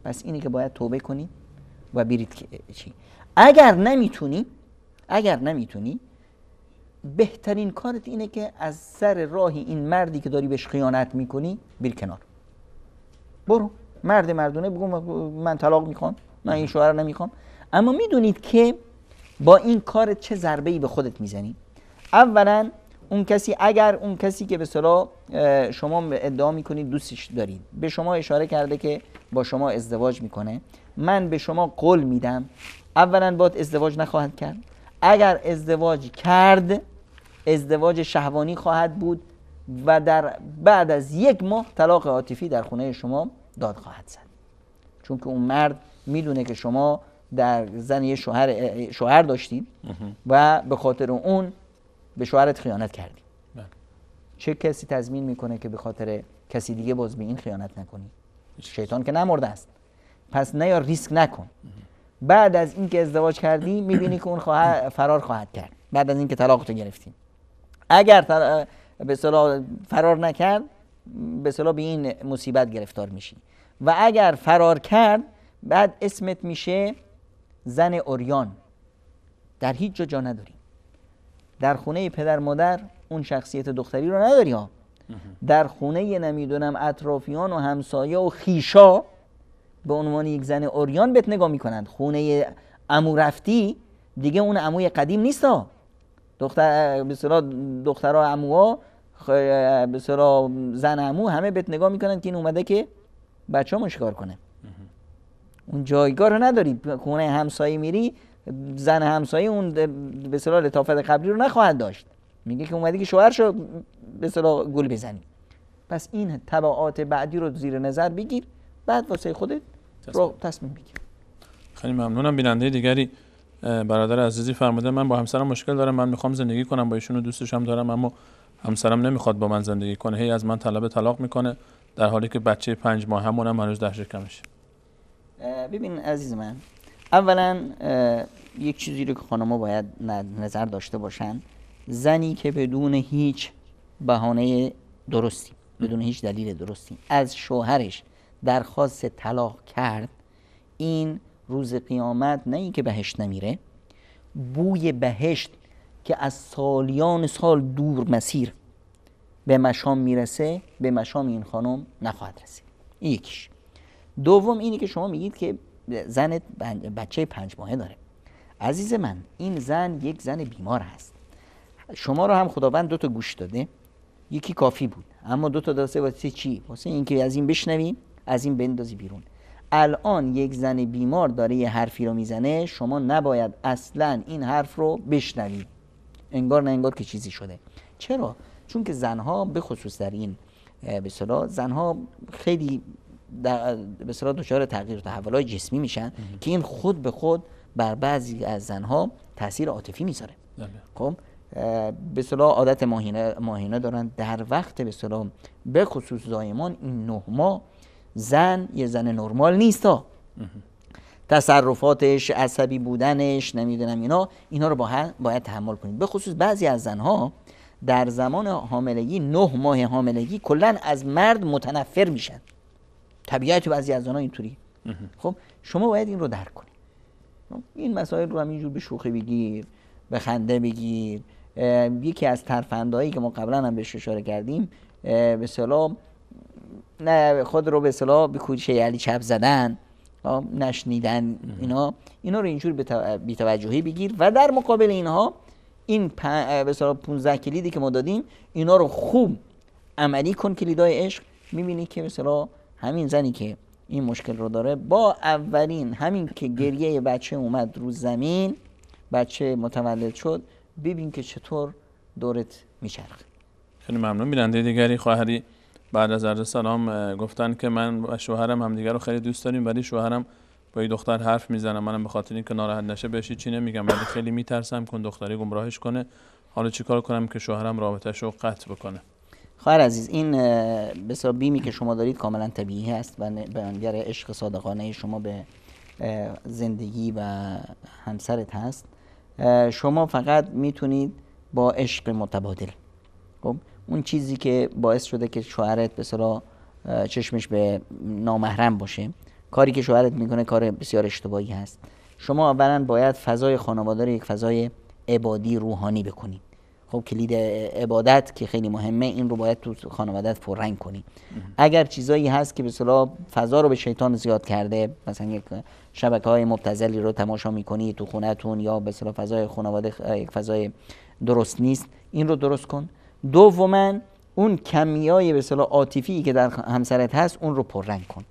پس اینی که باید توبه کنی و برید که چی. اگر نمیتونی بهترین کارت اینه که از سر راه این مردی که داری بهش خیانت میکنی بیر کنار، برو مردونه بگو من طلاق میخوام، من این شوهر نمیخوام. اما میدونید که با این کارت چه ضربه‌ای به خودت میزنی. اولا اگر اون کسی که به اصطلاح شما ادعا میکنید دوستش دارید به شما اشاره کرده که با شما ازدواج میکنه، من به شما قول میدم اولا باید ازدواج نخواهد کرد. اگر ازدواج کرد ازدواج شهوانی خواهد بود و بعد از 1 ماه طلاق عاطفی در خونه شما داد خواهد زد، چون که اون مرد میدونه که شما در زن یه شوهر داشتید و به خاطر اون به شوهرت خیانت کردی. چه کسی تضمین میکنه که به خاطر کسی دیگه باز به این خیانت نکنی؟ شیطان که نمرده است. پس نه یا ریسک نکن. بعد از اینکه ازدواج کردی میبینی که اون فرار خواهد کرد بعد از اینکه طلاقتو گرفتیم. اگر به اصطلاح فرار نکرد به اصطلاح به این مصیبت گرفتار میشی، و اگر فرار کرد بعد اسمت میشه زن عریان، در هیچ جا نداری. در خونه پدر مادر اون شخصیت دختری رو نداری ها. در خونه نمیدونم اطرافیان و همسایه و خیشا به عنوان یک زن عریان بهت نگاه میکنند. خونه عمو رفتی دیگه اون عموی قدیم نیست ها. به اصطلاح دخترها عموها به اصطلاح زن عمو همه بهت نگاه میکنند که این اومده که بچه‌مو شکار کنه. اون جایگاه رو نداری. خونه همسایه میری زن همسایه اون به اصطلاح لطافت قبلی رو نخواهد داشت، میگه که اومدی که شوهرشو به اصطلاح گل بزنی. پس این تبعات بعدی رو زیر نظر بگیر، بعد واسه خودت رو تصمیم بگیر. خیلی ممنونم. بیننده دیگری برادر عزیزی فرموده من با همسرم مشکل دارم، من میخوام زندگی کنم با ایشون و دوستش هم دارم، اما همسرم نمیخواد با من زندگی کنه، هی از من طلب طلاق میکنه در حالی که بچه 5 ماهمونم هنوز ده شکمشه. ببین عزیز من، اولا یک چیزی رو که خانم‌ها باید نظر داشته باشن، زنی که بدون هیچ بهانه درستی، بدون هیچ دلیل درستی از شوهرش درخواست طلاق کرد، این روز قیامت نه این که بهشت نمیره، بوی بهشت که از سالیان سال دور مسیر به مشام میرسه به مشام این خانم نخواهد رسید. این یکیش. دوم اینی که شما میگید که زنت بچه 5 ماهه داره. عزیز من، این زن یک زن بیمار هست. شما رو هم خداوند 2 تا گوش داده، یکی کافی بود، اما 2 تا داسته واسه چی؟ واسه اینکه از این بشنوی از این بندازی بیرون. الان یک زن بیمار داره یه حرفی رو میزنه، شما نباید اصلا این حرف رو بشنوی، انگار نه انگار که چیزی شده. چرا؟ چون که زنها به خصوص در این به اصطلاح زنها خیلی به اصطلاح دچار تغییر و تحولات جسمی میشن که این خود به خود بر بعضی از زنها تاثیر عاطفی میذاره. خب به اصطلاح عادت ماهینه دارن در وقت به اصطلاح به خصوص زایمان این 9 ماه زن یه زن نرمال نیست ها. تصرفاتش، عصبی بودنش، نمیدونم اینا رو باید تحمل کنید. به خصوص بعضی از زنها در زمان حاملگی 9 ماه حاملگی کلا از مرد متنفر میشن. طبیعت بعضی از زنها اینطوری. خب شما باید این رو درک کنید. این مسائل رو همینجور به شوخی بگیر، به خنده بگیر. یکی از ترفندهایی که ما قبلا هم بهش اشاره کردیم به اصطلاح نه خود رو به اصطلاح به کوچه علی چپ زدن، نشنیدن، اینا رو اینجور بی توجهی بگیر و در مقابل اینها این به اصطلاح 15 کلیدی که ما دادیم اینا رو خوب عملی کن کلیدای عشق، میبینی که مثلا همین زنی که این مشکل رو داره، با اولین همین که گریه بچه اومد رو زمین، بچه متولد شد، ببین که چطور دورت میچرخه. خیلی ممنون. بیننده دیگری خواهری بعد از عرض سلام گفتن که من و شوهرم همدیگر رو خیلی دوست داریم، ولی شوهرم با این دختر حرف میزنه، منم به خاطر اینکه ناراحت نشه بهش چی نمیگم، ولی خیلی میترسم که اون دختری گمراهش کنه. حالا چیکار کنم که شوهرم رابطه‌شو رو قطع بکنه؟ خواهر عزیز، این بسیار بیمی که شما دارید کاملا طبیعی است و بیانگر عشق صادقانه شما به زندگی و همسرت هست. شما فقط میتونید با عشق متبادل، خب اون چیزی که باعث شده که شوهرت بسیار چشمش به نامحرم باشه، کاری که شوهرت میکنه کار بسیار اشتباهی هست. شما اولا باید فضای خانواده رو یک فضای عبادی روحانی بکنید. خب کلید عبادت که خیلی مهمه، این رو باید تو خانوادت پررنگ کنی. اگر چیزایی هست که به اصطلاح فضا رو به شیطان زیاد کرده، مثلا یک شبکه‌های مبتذلی رو تماشا می‌کنی تو خونه‌تون، یا به اصطلاح فضای خانواده یک فضای درست نیست، این رو درست کن. دوما اون کمیای به اصطلاح عاطفی که در همسرت هست اون رو پررنگ کن.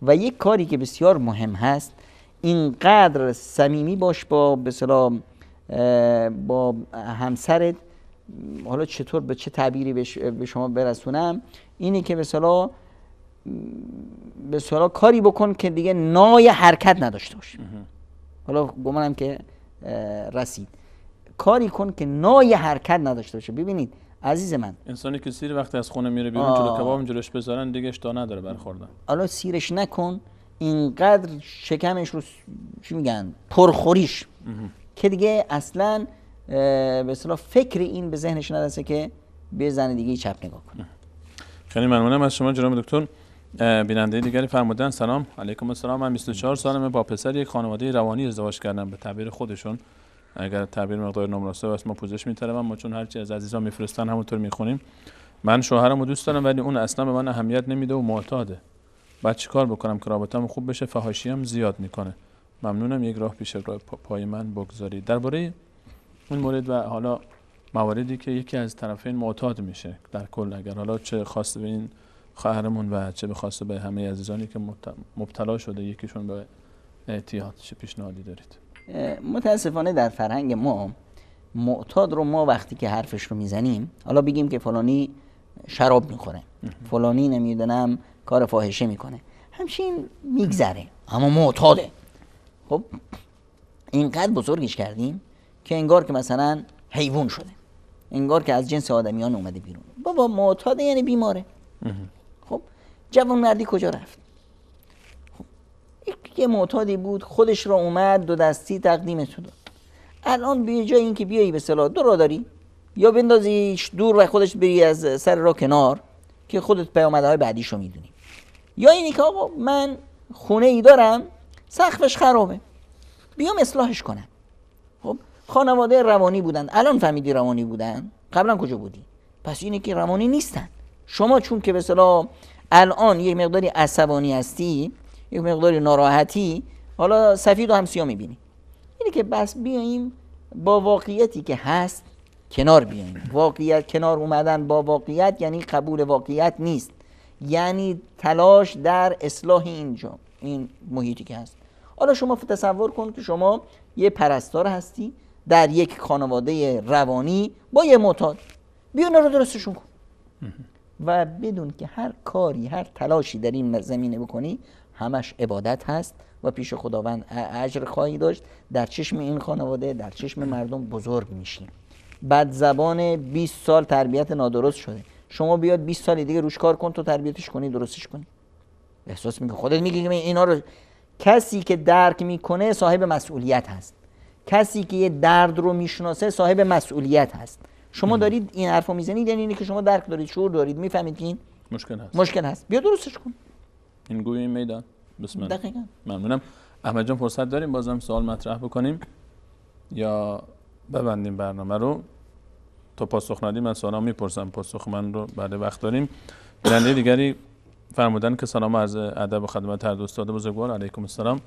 و یک کاری که بسیار مهم هست، اینقدر صمیمی باش با به اصطلاح با همسرت. حالا چطور به چه تعبیری به شما برسونم، اینی که به اصطلاح کاری بکن که دیگه نای حرکت نداشته باشه. حالا گمانم که رسید. کاری کن که نای حرکت نداشته باشه. ببینید عزیز من، انسانی که سیر وقتی از خونه میره بیرون جلو کباب جلوش بذارن دیگه اشتها نداره برخوردن. حالا سیرش نکن، اینقدر شکمش رو چی میگن پرخوریش که دیگه اصلا به اصطلاح فکر این به ذهنش نرسه که به زن دیگه چپ نگاه کنه. خیلی ممنونم از شما جناب دکتر. بیننده دیگری فرمودن سلام علیکم. السلام، من 24 سالمه، با پسر یک خانواده روانی ازدواج کردم. به تعبیر خودشون، اگر تعبیر مقدار نامناسب است ما پوزش می‌طلبم، ما چون هرچی از عزیزان میفرستن همونطور میخونیم. من شوهرمو دوست دارم ولی اون اصلا به من اهمیت نمیده و معتاده. بعد چیکار بکنم که رابطه‌مون خوب بشه؟ فحاشیام زیاد میکنه. ممنونم یک راه پیش پای من بگذارید. درباره اون مورد و حالا مواردی که یکی از طرفین معتاد میشه در کل، اگر حالا چه خاص به این خواهرمون و چه به خاص به همه عزیزانی که مبتلا شده یکیشون به اعتیاد، چه پیشنهادی دارید؟ متاسفانه در فرهنگ ما معتاد رو ما وقتی که حرفش رو میزنیم، حالا بگیم که فلانی شراب میخوره، فلانی نمیدونم کار فاحشه میکنه، همچین میگذره، اما معتاده. خب اینقدر بزرگش کردیم که انگار که مثلا حیوان شده، انگار که از جنس آدمیان اومده بیرون. بابا معتاده یعنی بیماره. خب جوان مردی کجا رفت؟ خب یه معتادی بود، خودش رو اومد دو دستی تقدیم تو داد. الان به جای اینکه بیایی به اصطلاح دو راه داری، یا بندازیش دور و خودش بری از سر راه کنار که خودت پیامدهای بعدیشو میدونی، یا اینی که آقا من خونه ای دارم سقفش خرابه بیام اصلاحش کنم. خب خانواده روانی بودن، الان فهمیدی روانی بودن، قبلا کجا بودی؟ پس اینه که روانی نیستن. شما چون که به اصطلاح الان یک مقداری عصبانی هستی، یک مقداری ناراحتی، حالا سفید و هم سیاه میبینی. اینه که بس بیاییم با واقعیتی که هست کنار بیاییم. واقعیت کنار اومدن با واقعیت یعنی قبول واقعیت نیست، یعنی تلاش در اصلاح این محیطی که هست. حالا شما تصور کن که شما یه پرستار هستی در یک خانواده روانی با یه معتاد، بیا اینا رو درستشون کن و بدون که هر کاری هر تلاشی در این زمینه بکنی همش عبادت هست و پیش خداوند اجر خواهی داشت. در چشم این خانواده، در چشم مردم بزرگ میشی. بعد زبان 20 سال تربیت نادرست شده، شما بیاد 20 سال دیگه روش کار کن تو تربیتش کنی درستش کنی. احساس میکنی خودت میگی که اینا رو. کسی که درک میکنه صاحب مسئولیت هست، کسی که یه درد رو میشناسه صاحب مسئولیت هست. شما دارید این حرفو میزنید یعنی اینه که شما درک دارید، شعور دارید، میفهمید که این مشکل هست. بیا درستش کن. این گوی این میدان. بسم الله. دقیقاً. ممنونم. احمد جان فرصت داریم بازم سوال مطرح بکنیم یا ببندیم برنامه رو؟ تا پاسخ ندیم من سوالا میپرسم، پاسخ من رو بعد وقت داریم. بیننده دیگری فرمودن که سلام عرض ادب و خدمت هر دو استاد بزرگوار. علیکم السلام.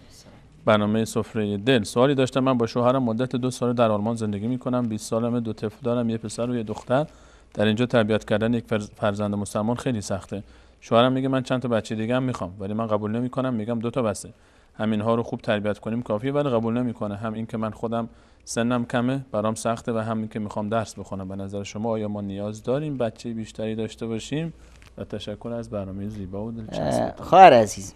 برنامه سفره دل. سوالی داشتم. من با شوهرم مدت 2 سال در آلمان زندگی میکنم. 20 سالمه، 2 طفل دارم، یه پسر و یه دختر. در اینجا تربیت کردن یک فرزند مسلمان خیلی سخته. شوهرم میگه من چند تا بچه دیگه هم میخوام، ولی من قبول نمیکنم، میگم 2 تا بسه، همینها رو خوب تربیت کنیم کافیه، ولی قبول نمیکنه. هم این که من خودم سنم کمه برام سخته و هم این که میخوام درس بخونم. به نظر شما آیا ما نیاز داریم بچه بیشتری داشته باشیم؟ و تشکر از برنامه زیبا و دلچسب. خواهر عزیز،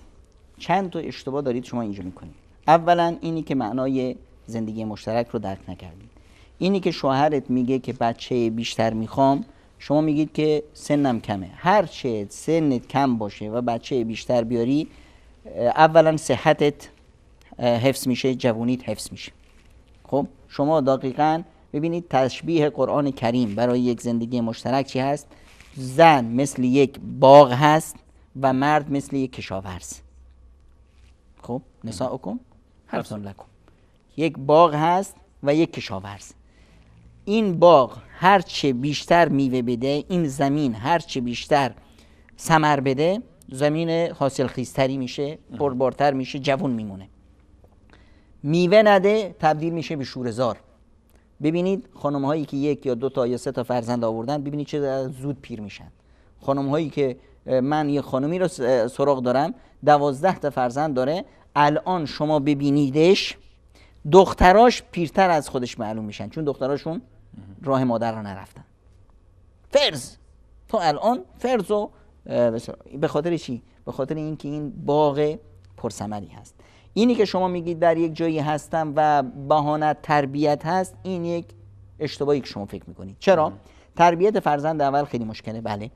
چند تا اشتباه دارید شما اینجا میکنید. اولا اینی که معنای زندگی مشترک رو درک نکردید. اینی که شوهرت میگه که بچه بیشتر میخوام، شما میگید که سنم کمه. هر چه سنت کم باشه و بچه بیشتر بیاری، اولا صحتت حفظ میشه، جوونیت حفظ میشه. خب شما دقیقاً ببینید تشبیه قرآن کریم برای یک زندگی مشترک چی هست؟ زن مثل یک باغ هست و مرد مثل یک کشاورز. خب نساؤکم حرث لکم. یک باغ هست و یک کشاورز. این باغ هرچه بیشتر میوه بده، این زمین هرچه بیشتر ثمر بده، زمین حاصل خیزتری میشه، پربارتر میشه، جوون میمونه. میوه نده تبدیل میشه به شوره‌زار. ببینید خانم هایی که 1 یا 2 تا یا 3 تا فرزند آوردن، ببینید چه زود پیر میشن. خانم هایی که من یه خانمی رو سراغ دارم 12 تا فرزند داره، الان شما ببینیدش دختراش پیرتر از خودش معلوم میشن، چون دختراشون راه مادر رو نرفتن. فرض تو الان فرضو به خاطر چی؟ به خاطر اینکه این باغ پرثمری هست. اینی که شما میگید در یک جایی هستم و بهانه تربیت هست، این یک اشتباهی که شما فکر میکنید. چرا؟ تربیت فرزند اول خیلی مشکله. بله.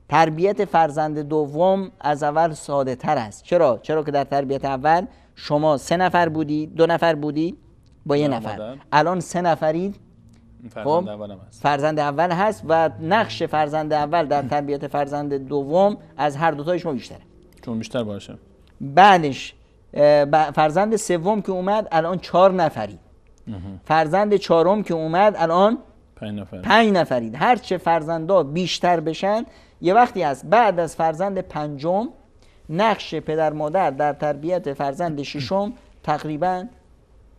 تربیت فرزند دوم از اول ساده تر است. چرا که در تربیت اول شما 3 نفر بودی، 2 نفر بودی با 1 نفر. الان 3 نفرید. خب فرزند اول هست و نقش فرزند اول در تربیت فرزند دوم از هر 2 تای شما بیشتره، چون بیشتر باشه. بعدش فرزند سوم که اومد الان 4 نفرید. فرزند 4م که اومد الان 5 نفرید. هر چه فرزندا بیشتر بشن، یه وقتی هست بعد از فرزند 5م نقش پدر مادر در تربیت فرزند 6م تقریبا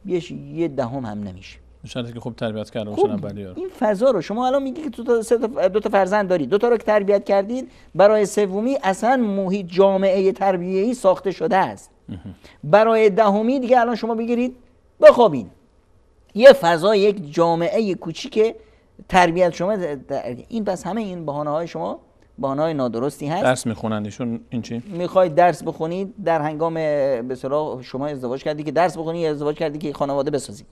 1/10 هم نمیشه. شرطی که خوب تربیت کرده باشن اولیار. این فضا رو شما الان میگی که تو 2 تا فرزند داری، 2 تا رو که تربیت کردید، برای سومی اصلا محیط جامعه تربیه‌ای ساخته شده است. برای 10می دیگه الان شما بگیرید بخوابین. یه فضا، یک جامعه کوچیک تربیت شما این بس همه این بهانه‌های شما بهانه‌های نادرستی هست. درس میخونن ایشون. این چی؟ میخواید درس بخونید، در هنگام به اصطلاح شما ازدواج کردی که درس بخونی، ازدواج کردی که خانواده بسازی.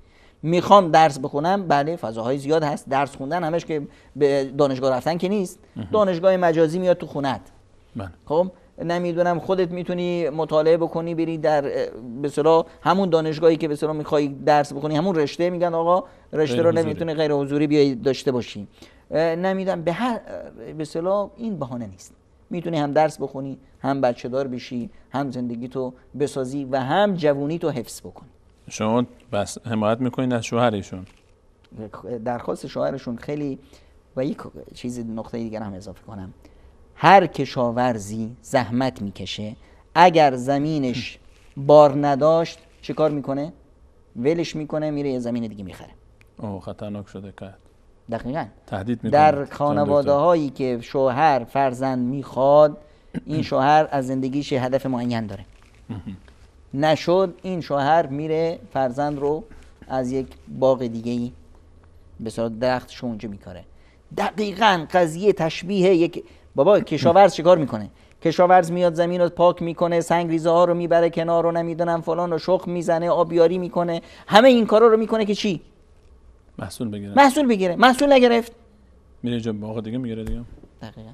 میخوام درس بخونم، بله فضاهای زیاد هست. درس خوندن همش که به دانشگاه رفتن که نیست. دانشگاه مجازی میاد تو خونت. خب نمیدونم خودت میتونی مطالعه بکنی، بری در به اصطلاح همون دانشگاهی که به اصطلاح میخوای درس بخونی، همون رشته، میگن آقا رشته رو نمیتونی غیر حضوری بیای داشته باشی. نمیدونم به اصطلاح این بهانه نیست. میتونی هم درس بخونی، هم بچه دار بشی، هم زندگی تو بسازی و هم جوونی تو حفظ بکنی. شما بس حمایت میکنین از شوهرشون؟ درخواست شوهرشون خیلی. و یک چیز نقطه دیگر هم اضافه کنم، هر کشاورزی زحمت میکشه، اگر زمینش بار نداشت چه کار میکنه؟ ولش میکنه، میره یه زمین دیگه میخره. خطرناک شده کرد. دقیقاً. تهدید میکنه. در خانواده هایی که شوهر فرزند میخواد، این شوهر از زندگیش هدف معین داره. نشد این شوهر میره فرزند رو از یک باغ دیگه‌ای به صورت درختش اونجا میکاره. دقیقاً قضیه تشبیه یک بابا کشاورز چیکار میکنه؟ کشاورز میاد زمین رو پاک میکنه، سنگریزه ها رو میبره کنار رو نمیدونم فلان رو شخم میزنه، آبیاری میکنه، همه این کارا رو میکنه که چی؟ محصول بگیره. محصول نگرفت میره جا باغ دیگه میگیره دیگه. دقیقاً.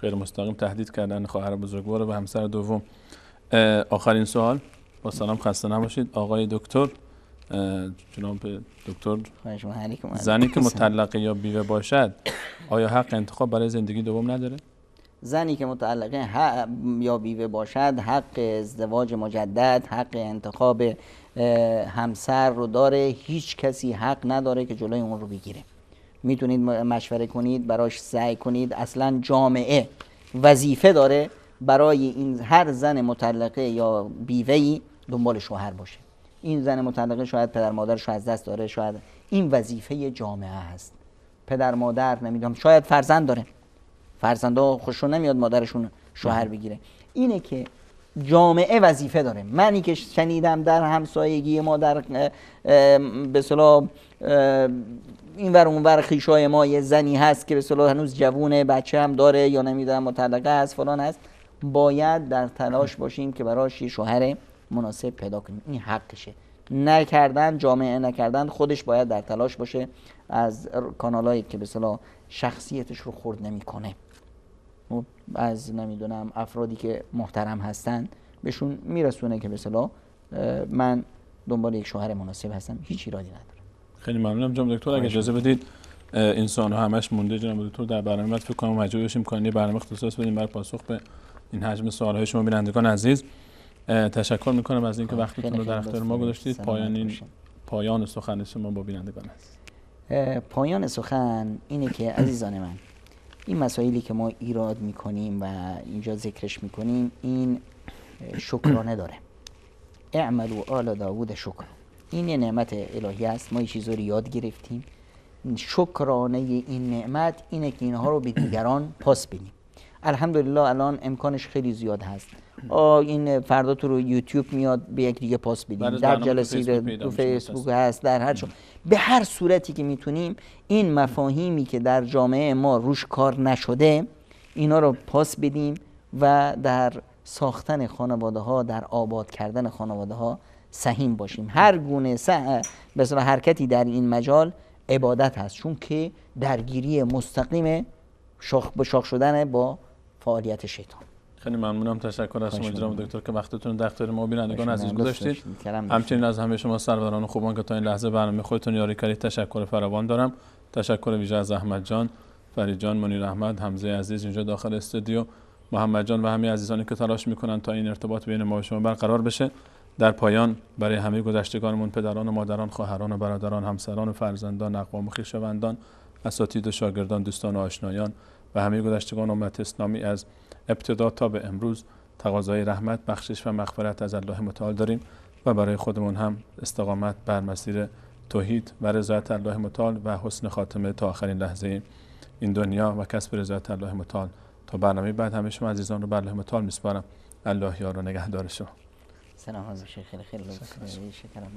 غیر مستقیم تهدید کردن خواهر بزرگوار و همسر دوم. آخرین سوال. با سلام، خسته نباشید آقای دکتر. جناب دکتر، زنی که مطلقه یا بیوه باشد آیا حق انتخاب برای زندگی دوم نداره؟ زنی که مطلقه یا بیوه باشد حق ازدواج مجدد، حق انتخاب همسر رو داره. هیچ کسی حق نداره که جلوی اون رو بگیره. میتونید مشوره کنید، براش سعی کنید. اصلا جامعه وظیفه داره برای این هر زن مطلقه یا بیوه‌ای دنبال شوهر باشه. این زن مطلقه شاید پدر مادرش از دست داره، شاید این وظیفه جامعه هست. پدر مادر نمیدونم شاید فرزند داره، فرزندا خوششون نمیاد مادرشون شوهر بگیره، اینه که جامعه وظیفه داره. منی که شنیدم در همسایگی ما در به اصطلاح این ور اون ور خویشای ما یه زنی هست که به اصطلاح هنوز جوونه، بچه هم داره یا نمیدونم مطلقه است فلان هست، باید در تلاش باشیم که براش یه شوهر مناسب پیدا کنیم. این حقشه. نکردن، جامعه نکردن، خودش باید در تلاش باشه از کانالایی که به اصطلاح شخصیتش رو خرد نمیکنه، از نمیدونم افرادی که محترم هستن بهشون میرسونه که به اصطلاح من دنبال یک شوهر مناسب هستم، هیچ ایرادی نداره. خیلی ممنونم جناب دکتر. اگه اجازه بدید انسان ها همش مونده جناب دکتر، در برنامه فکر کنم مجبور بشیم کانی برنامه اختصاص بدیم برای پاسخ به این حجم سوال های شما بینندگان عزیز. تشکر میکنم از اینکه وقتتون رو در اختیار ما گذاشتید. پایان سخن شما با بینندگان است. پایان سخن اینه که عزیزان من، این مسائلی که ما ایراد میکنیم و اینجا ذکرش میکنیم این شکرانه داره. اعملوا آل داوود شکر، این یه نعمت الهی است، ما یه چیزا رو یاد گرفتیم. شکرانه این نعمت اینه که اینها رو به دیگران پاس بدیم. الحمدلله الان امکانش خیلی زیاد هست. این فردا تو رو یوتیوب میاد به یک دیگه پاس بدیم، در جلسه تو فیسبوک هست، در هر به هر صورتی که میتونیم این مفاهیمی که در جامعه ما روش کار نشده اینا رو پاس بدیم و در ساختن خانواده ها، در آباد کردن خانواده ها سهیم باشیم. هر گونه مثلا حرکتی در این مجال عبادت هست، چون که درگیری مستقیم به شاخ شدن با فعالیت شیطان. خیلی ممنونم، تشکر از شما جناب دکتر که وقتتون در اختیار ما بینندگان عزیز گذاشتید. همچنین از همه شما سروران خوبان که تا این لحظه برنامه خودتون یاری کردید تشکر فراوان دارم. تشکر ویژه از احمد جان، فرید جان، منیر احمد، حمزه عزیز اینجا داخل استودیو، محمد جان و همه عزیزانی که تلاش میکنن تا این ارتباط بین ما و شما برقرار بشه. در پایان برای همه گذشتگانمون، پدران و مادران، خواهران و برادران، همسران و فرزندان، اقوام و خویشاوندان، اساتید و شاگردان، دوستان و آشنایان و همه گذشتگان امت اسلامی از ابتدا تا به امروز تقاضای رحمت، بخشش و مغفرت از الله متعال داریم و برای خودمون هم استقامت بر مسیر توحید و رضایت الله متعال و حسن خاتمه تا آخرین لحظه این دنیا و کسب رضایت الله متعال. تا برنامه بعد همه شما عزیزان رو بر الله متعال میسپارم. الله یار و نگهدار شما. سلام حضرت شیخ، خیلی شکرم.